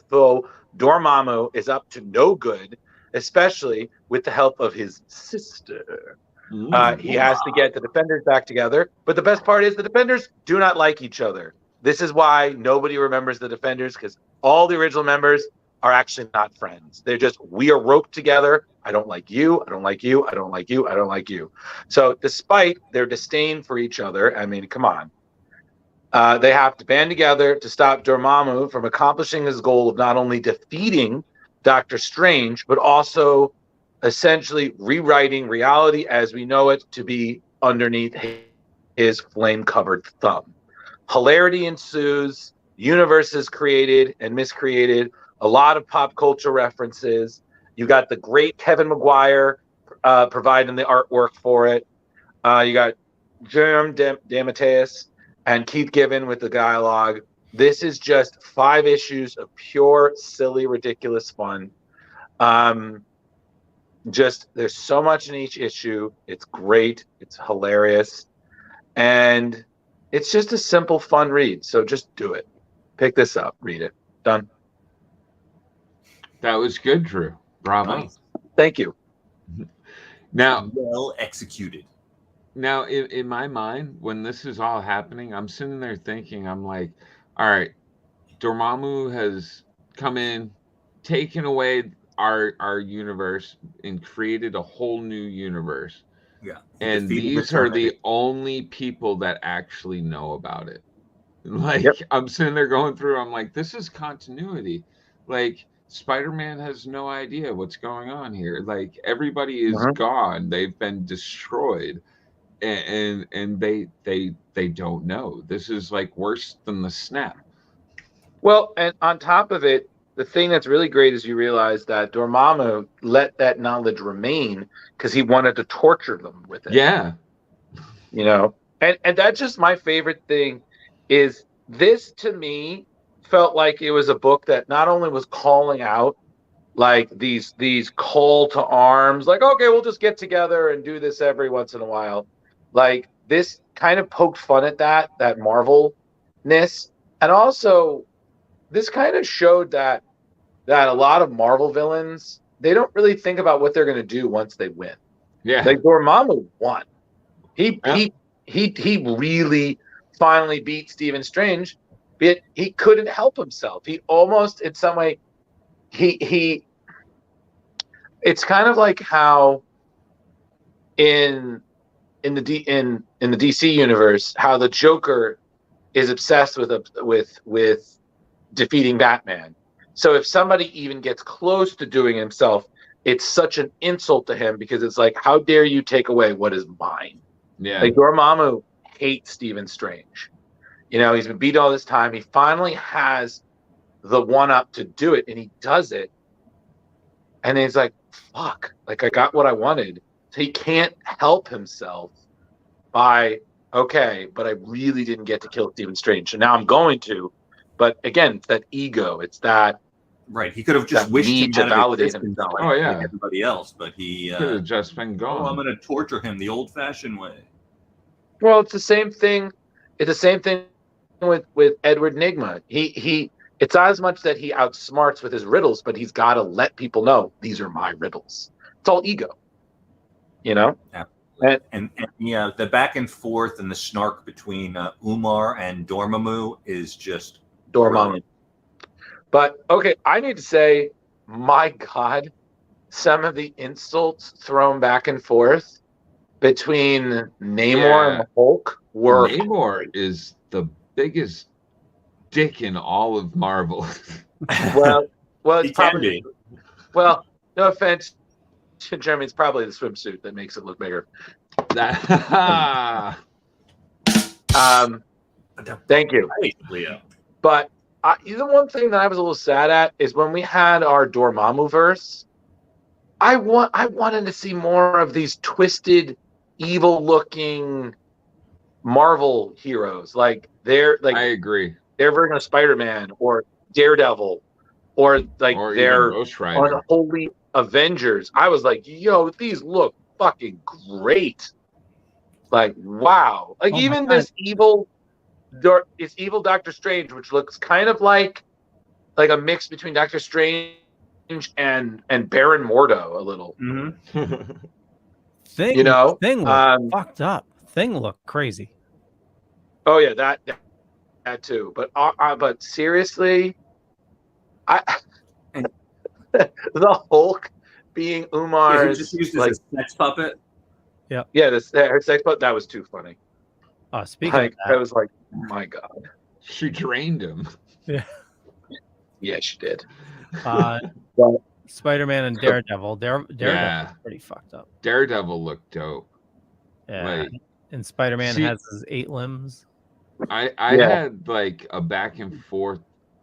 foe Dormammu is up to no good, especially with the help of his sister. He has to get the Defenders back together, but the best part is the Defenders do not like each other. This is why nobody remembers the Defenders, because all the original members are actually not friends. They're just, we are roped together. I don't like you. I don't like you. I don't like you. I don't like you. So despite their disdain for each other, I mean, come on. They have to band together to stop Dormammu from accomplishing his goal of not only defeating Doctor Strange, but also essentially rewriting reality as we know it to be underneath his flame-covered thumb. Hilarity ensues. Universes created and miscreated. A lot of pop culture references. You got the great Kevin Maguire providing the artwork for it. You got J.M. DeMatteis and Keith Giffen with the dialogue. This is just 5 issues of pure, silly, ridiculous fun. There's so much in each issue. It's great. It's hilarious. And it's just a simple, fun read. So just do it. Pick this up. Read it. Done. That was good, Drew. Bravo. Nice. Thank you. Now, well executed. Now, in my mind, when this is all happening, I'm sitting there thinking, I'm like, all right, Dormammu has come in, taken away our universe, and created a whole new universe. Yeah. And these are the only people that actually know about it. Like, I'm sitting there going through, I'm like, this is continuity. Like, Spider-Man has no idea what's going on here. Like, everybody is gone. They've been destroyed. And they don't know. This is like worse than the snap. Well, and on top of it, the thing that's really great is you realize that Dormammu let that knowledge remain because he wanted to torture them with it. Yeah. You know, and that's just my favorite thing is this to me felt like it was a book that not only was calling out like these call to arms, like, okay, we'll just get together and do this every once in a while. Like, this kind of poked fun at that Marvel-ness. And also, this kind of showed that a lot of Marvel villains, they don't really think about what they're going to do once they win. Yeah. Like, Dormammu won. He really finally beat Stephen Strange, but he couldn't help himself. He almost, in some way, he. It's kind of like how in the DC universe, how the Joker is obsessed with defeating Batman. So if somebody even gets close to doing himself, it's such an insult to him because it's like, how dare you take away what is mine? Yeah. Like Dormammu hates Stephen Strange. You know, he's been beat all this time. He finally has the one up to do it, and he does it. And he's like, fuck, like I got what I wanted. So he can't help himself by, okay, but I really didn't get to kill Stephen Strange. So now I'm going to. But again, it's that ego. It's that. Right. He could have just wished need him to validate himself himself. like everybody else, but he could have just been gone. I'm going to torture him the old-fashioned way. Well, it's the same thing. It's the same thing with Edward Nygma. He it's not as much that he outsmarts with his riddles, but he's got to let people know these are my riddles. It's all ego, you know. Yeah. And the back and forth and the snark between Umar and Dormammu is just Dormammu. But okay, I need to say, my God, some of the insults thrown back and forth between Namor and the Hulk were. Namor is the biggest dick in all of Marvel. well, it's He probably. can be. Well, no offense to Jeremy, it's probably the swimsuit that makes it look bigger. Thank you, Leo. but. The one thing that I was a little sad at is when we had our Dormammu verse, I wanted to see more of these twisted, evil-looking Marvel heroes. I agree. Their version of Spider-Man or Daredevil or their Ghost Rider. unholy Avengers. I was like, yo, these look fucking great. Like, wow. Like, even this evil Doctor Strange, which looks kind of like a mix between Doctor Strange and Baron Mordo a little. Mm-hmm. Thing looked fucked up. Thing looked crazy. Oh yeah, that too. But seriously, the Hulk being Umar's just used as a sex puppet. Yeah, her sex puppet, that was too funny. Speaking of that, I was like, my God. She drained him. Yeah, she did. Spider-Man and Daredevil. Daredevil pretty fucked up. Daredevil looked dope. Yeah. And Spider-Man has his 8 limbs. I had like a back and forth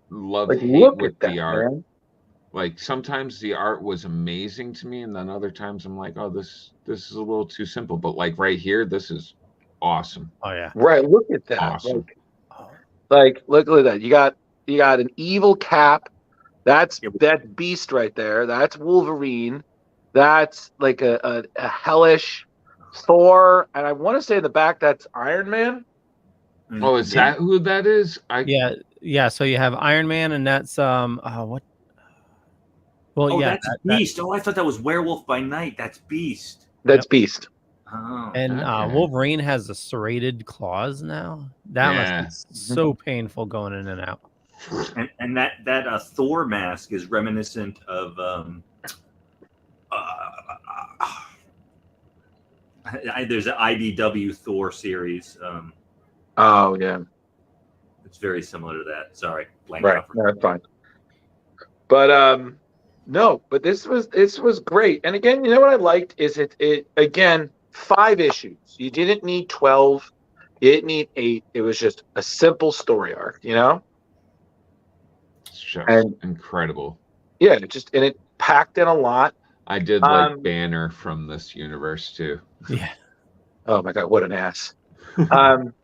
love-hate with the art. Man. Like sometimes the art was amazing to me, and then other times I'm like, oh, this is a little too simple. But like right here, this is awesome. Oh yeah. Right. Look at that. Awesome. Look at that. You got an evil Cap. That's Beast right there. That's Wolverine. That's like a hellish Thor. And I want to say in the back that's Iron Man. Oh, is that who that is? Yeah. So you have Iron Man, and that's what? Well, that's Beast. I thought that was Werewolf by Night. That's Beast. That's Beast. Oh, and Wolverine has the serrated claws now. That must be so painful going in and out. And that Thor mask is reminiscent of there's an IDW Thor series. Oh yeah, it's very similar to that. Sorry, right? No, that's fine. But no, but this was great. And again, you know what I liked is it again 5 issues. You didn't need 12. You didn't need 8. It was just a simple story arc. You know. It's just incredible. Yeah, it packed in a lot. I did like Banner from this universe too. Yeah. Oh my God, what an ass.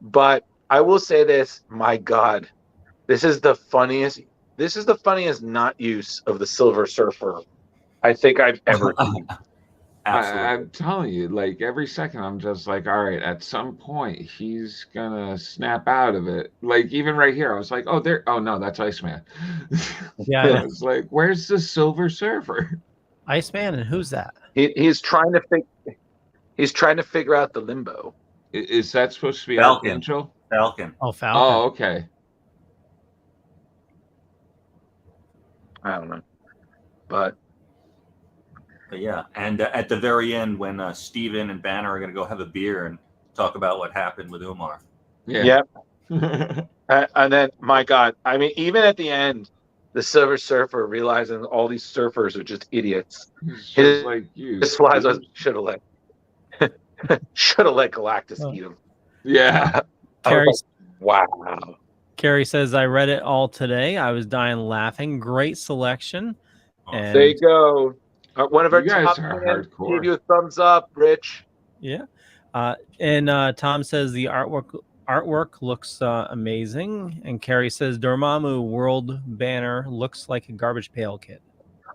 But I will say this, my God, this is the funniest not use of the Silver Surfer I think I've ever seen. I'm telling you, like every second I'm just like, all right, at some point he's gonna snap out of it. Like even right here, I was like, oh no, that's Iceman. Yeah. I was like, where's the Silver Surfer? Iceman, and who's that? He's trying to figure out the limbo. Is that supposed to be Falcon? Archangel? Falcon. Oh, Falcon. Oh, okay. I don't know. But yeah, and at the very end, when Steven and Banner are going to go have a beer and talk about what happened with Umar. Yeah. And then, my God, I mean, even at the end, the Silver Surfer realizing all these surfers are just idiots. Just like you. His flies was should have let Galactus eat him. Yeah. Carrie, Wow. Carrie says, I read it all today. I was dying laughing. Great selection. And There you go. One of our You guys top are fans hardcore. gave you a thumbs up, Rich. yeah. And Tom says the artwork looks amazing. And Carrie says Dormammu World Banner looks like a Garbage Pail Kid.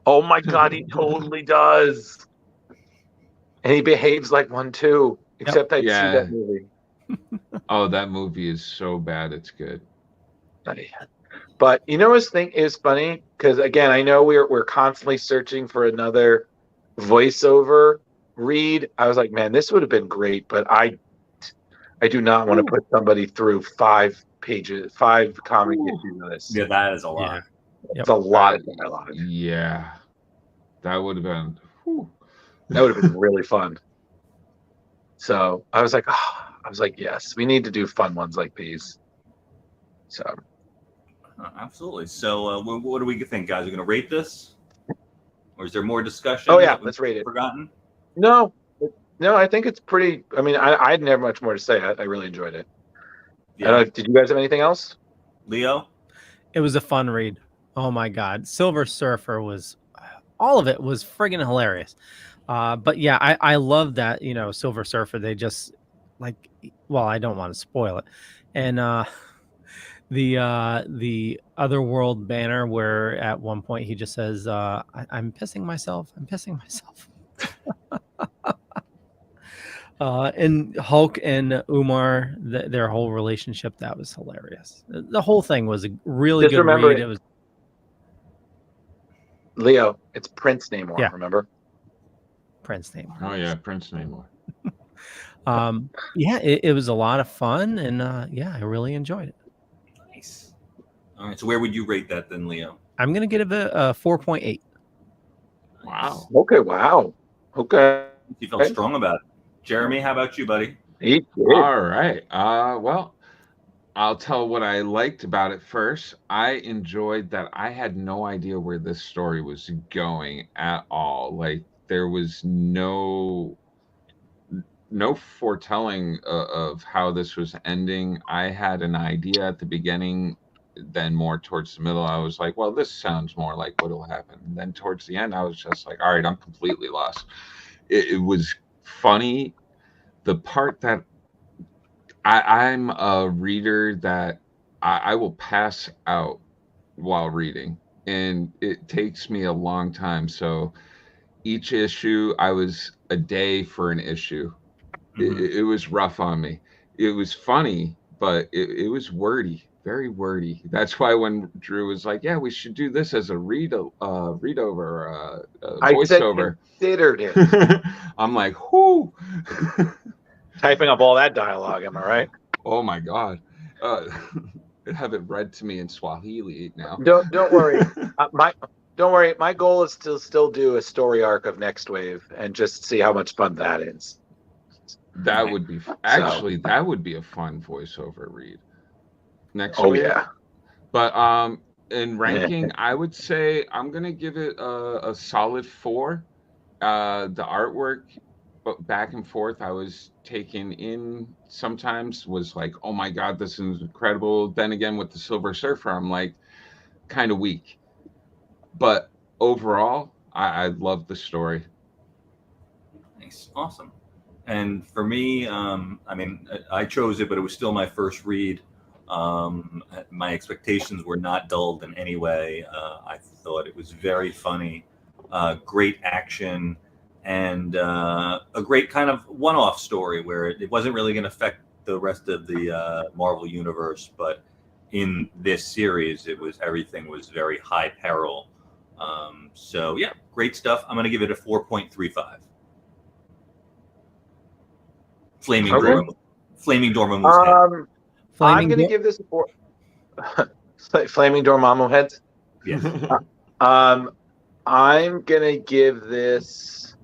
Oh my God, he totally does. And he behaves like one too. Except I'd see that movie. Oh, that movie is so bad it's good. But you know what's thing is funny? Because again, I know we're constantly searching for another voiceover read. I was like, man, this would have been great, but I do not want to put somebody through 5 comic issues of this. Yeah, that is a lot. Yeah. It's a lot of dialogue. Yeah. That would have been That would have been really fun. So I was like, yes, we need to do fun ones like these. So Absolutely. So what do we think, guys? Are we going to rate this? Or is there more discussion? Oh, yeah, let's rate it. Forgotten? No, I think it's pretty. I mean, I had never much more to say. I really enjoyed it. Yeah. Did you guys have anything else? Leo? It was a fun read. Oh my God. Silver Surfer was, all of it was friggin' hilarious. But yeah, I love that, Silver Surfer, they just I don't want to spoil it. And the Otherworld banner where at one point he just says, I'm pissing myself. And Hulk and Umar, their whole relationship, that was hilarious. The whole thing was a really good read. It was Leo, it's Prince Namor, remember? Prince Namor. Oh yeah, Prince Namor. It was a lot of fun, and I really enjoyed it. Nice. All right, so where would you rate that then, Leo? I'm gonna give it a 4.8. Wow. Okay, wow. Okay. You felt strong about it. Jeremy, how about you, buddy? All right. Well, I'll tell what I liked about it first. I enjoyed that I had no idea where this story was going at all. Like, there was no foretelling of how this was ending. I had an idea at the beginning, then more towards the middle I was like, well, this sounds more like what'll happen. And then towards the end I was just like, all right, I'm completely lost. It was funny. The part that I'm a reader that I will pass out while reading, and it takes me a long time. So each issue, I was a day for an issue. Mm-hmm. It was rough on me. It was funny, but it was wordy, very wordy. That's why when Drew was like, yeah, we should do this as a voiceover, I considered it. I'm like, whoo. Typing up all that dialogue, am I right? Oh my God. Have it read to me in Swahili now. Don't worry. Don't worry. My goal is to still do a story arc of Next Wave and just see how much fun that is. That would be that would be a fun voiceover read. Next Wave. Oh yeah. But in ranking, I would say I'm gonna give it a solid 4. The artwork, back and forth, I was taken in sometimes, was like, oh my God, this is incredible. Then again, with the Silver Surfer, I'm like, kind of weak. But overall, I love the story. Nice. Awesome. And for me, I mean, I chose it, but it was still my first read. My expectations were not dulled in any way. I thought it was very funny, great action, and a great kind of one-off story where it wasn't really going to affect the rest of the Marvel universe, but in this series, everything was very high peril. So yeah, great stuff. I'm going to give it a 4.35. Flaming Dormammu's head. I'm going to give this a 4. Flaming Dormammu heads. Yes. I'm gonna give this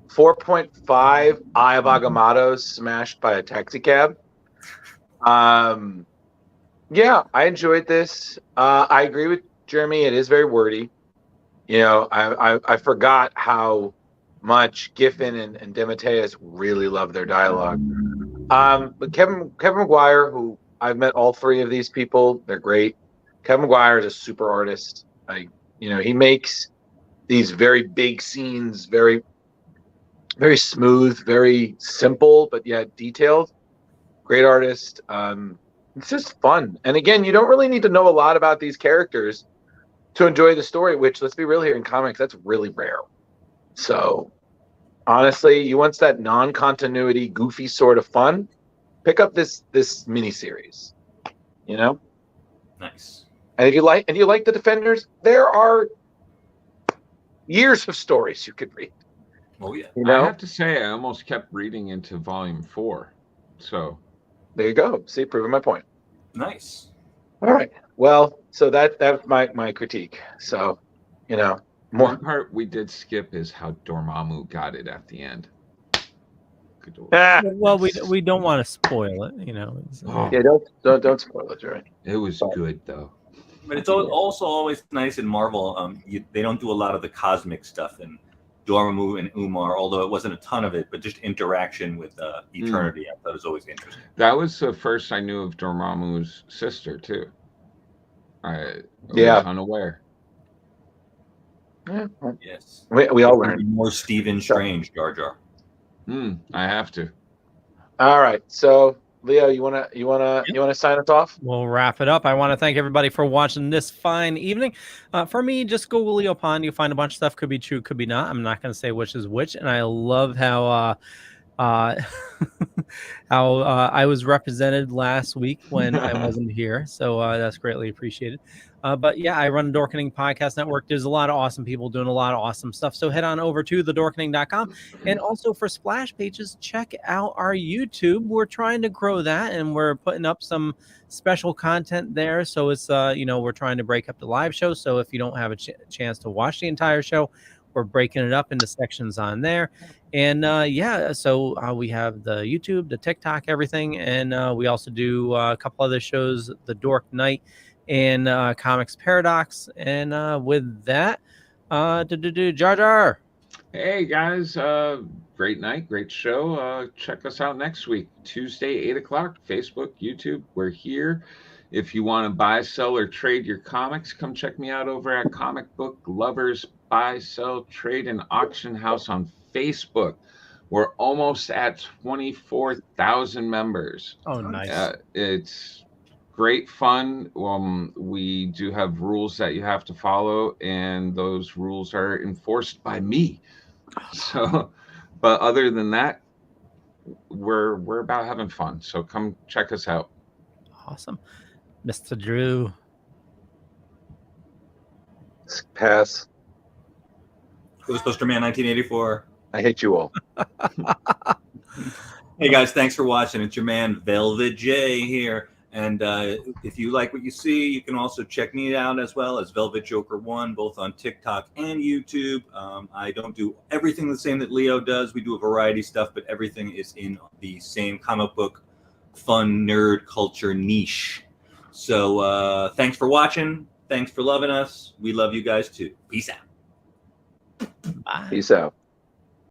4.5 Eye of Agamotto smashed by a taxi cab. Yeah, I enjoyed this. I agree with Jeremy. It is very wordy. You know, I forgot how much Giffen and DeMatteis really love their dialogue. But Kevin McGuire, who I've met all three of these people, they're great. Kevin McGuire is a super artist. He makes these very big scenes very, very smooth, very simple, but yet detailed. Great artist. It's just fun. And again, you don't really need to know a lot about these characters to enjoy the story, which, let's be real here, in comics, that's really rare. So, honestly, you want that non-continuity, goofy sort of fun, pick up this miniseries. You know? Nice. And if you like the Defenders, there are years of stories you could read. Oh yeah. You know? I have to say, I almost kept reading into volume 4. So there you go. See, proving my point. Nice. All right. Well, so that's my critique. So, more. One part we did skip is how Dormammu got it at the end. Well, we don't want to spoil it, Yeah, don't spoil it, right? It was good though. But it's also always nice in Marvel. They don't do a lot of the cosmic stuff in Dormammu and Umar, although it wasn't a ton of it, but just interaction with Eternity. I thought was always interesting. That was the first I knew of Dormammu's sister too. I was unaware. Yeah. Yes. We all learned. More Stephen Strange, Jar Jar. I have to. All right. So, Leo, you wanna sign us off? We'll wrap it up. I want to thank everybody for watching this fine evening. For me, just Google Leo Pond. You'll find a bunch of stuff. Could be true, could be not. I'm not going to say which is which. And I love how how I was represented last week when I wasn't here. So that's greatly appreciated. But yeah, I run a Dorkening podcast network. There's a lot of awesome people doing a lot of awesome stuff. So head on over to thedorkening.com. And also for Splash Pages, check out our YouTube. We're trying to grow that, and we're putting up some special content there. So it's, we're trying to break up the live show. So if you don't have a chance to watch the entire show, we're breaking it up into sections on there. And so we have the YouTube, the TikTok, everything. And we also do a couple other shows, the Dork Night and Comics Paradox. And with that, Jar Jar. Hey guys, great night, great show. Check us out next week, Tuesday, 8 o'clock, Facebook, YouTube. We're here. If you want to buy, sell, or trade your comics, come check me out over at Comic Book Lovers Buy, Sell, Trade, and Auction House on Facebook. We're almost at 24,000 members. Oh, nice. It's great fun. We do have rules that you have to follow, and those rules are enforced by me. So, but other than that, we're about having fun. So come check us out. Awesome. Mr. Drew. Pass. Ghostbuster Man 1984. I hate you all. Hey guys, thanks for watching. It's your man Velvet J here. And if you like what you see, you can also check me out as well as Velvet Joker 1, both on TikTok and YouTube. I don't do everything the same that Leo does. We do a variety of stuff, but everything is in the same comic book, fun, nerd culture niche. So thanks for watching. Thanks for loving us. We love you guys too. Peace out. Bye. Peace out.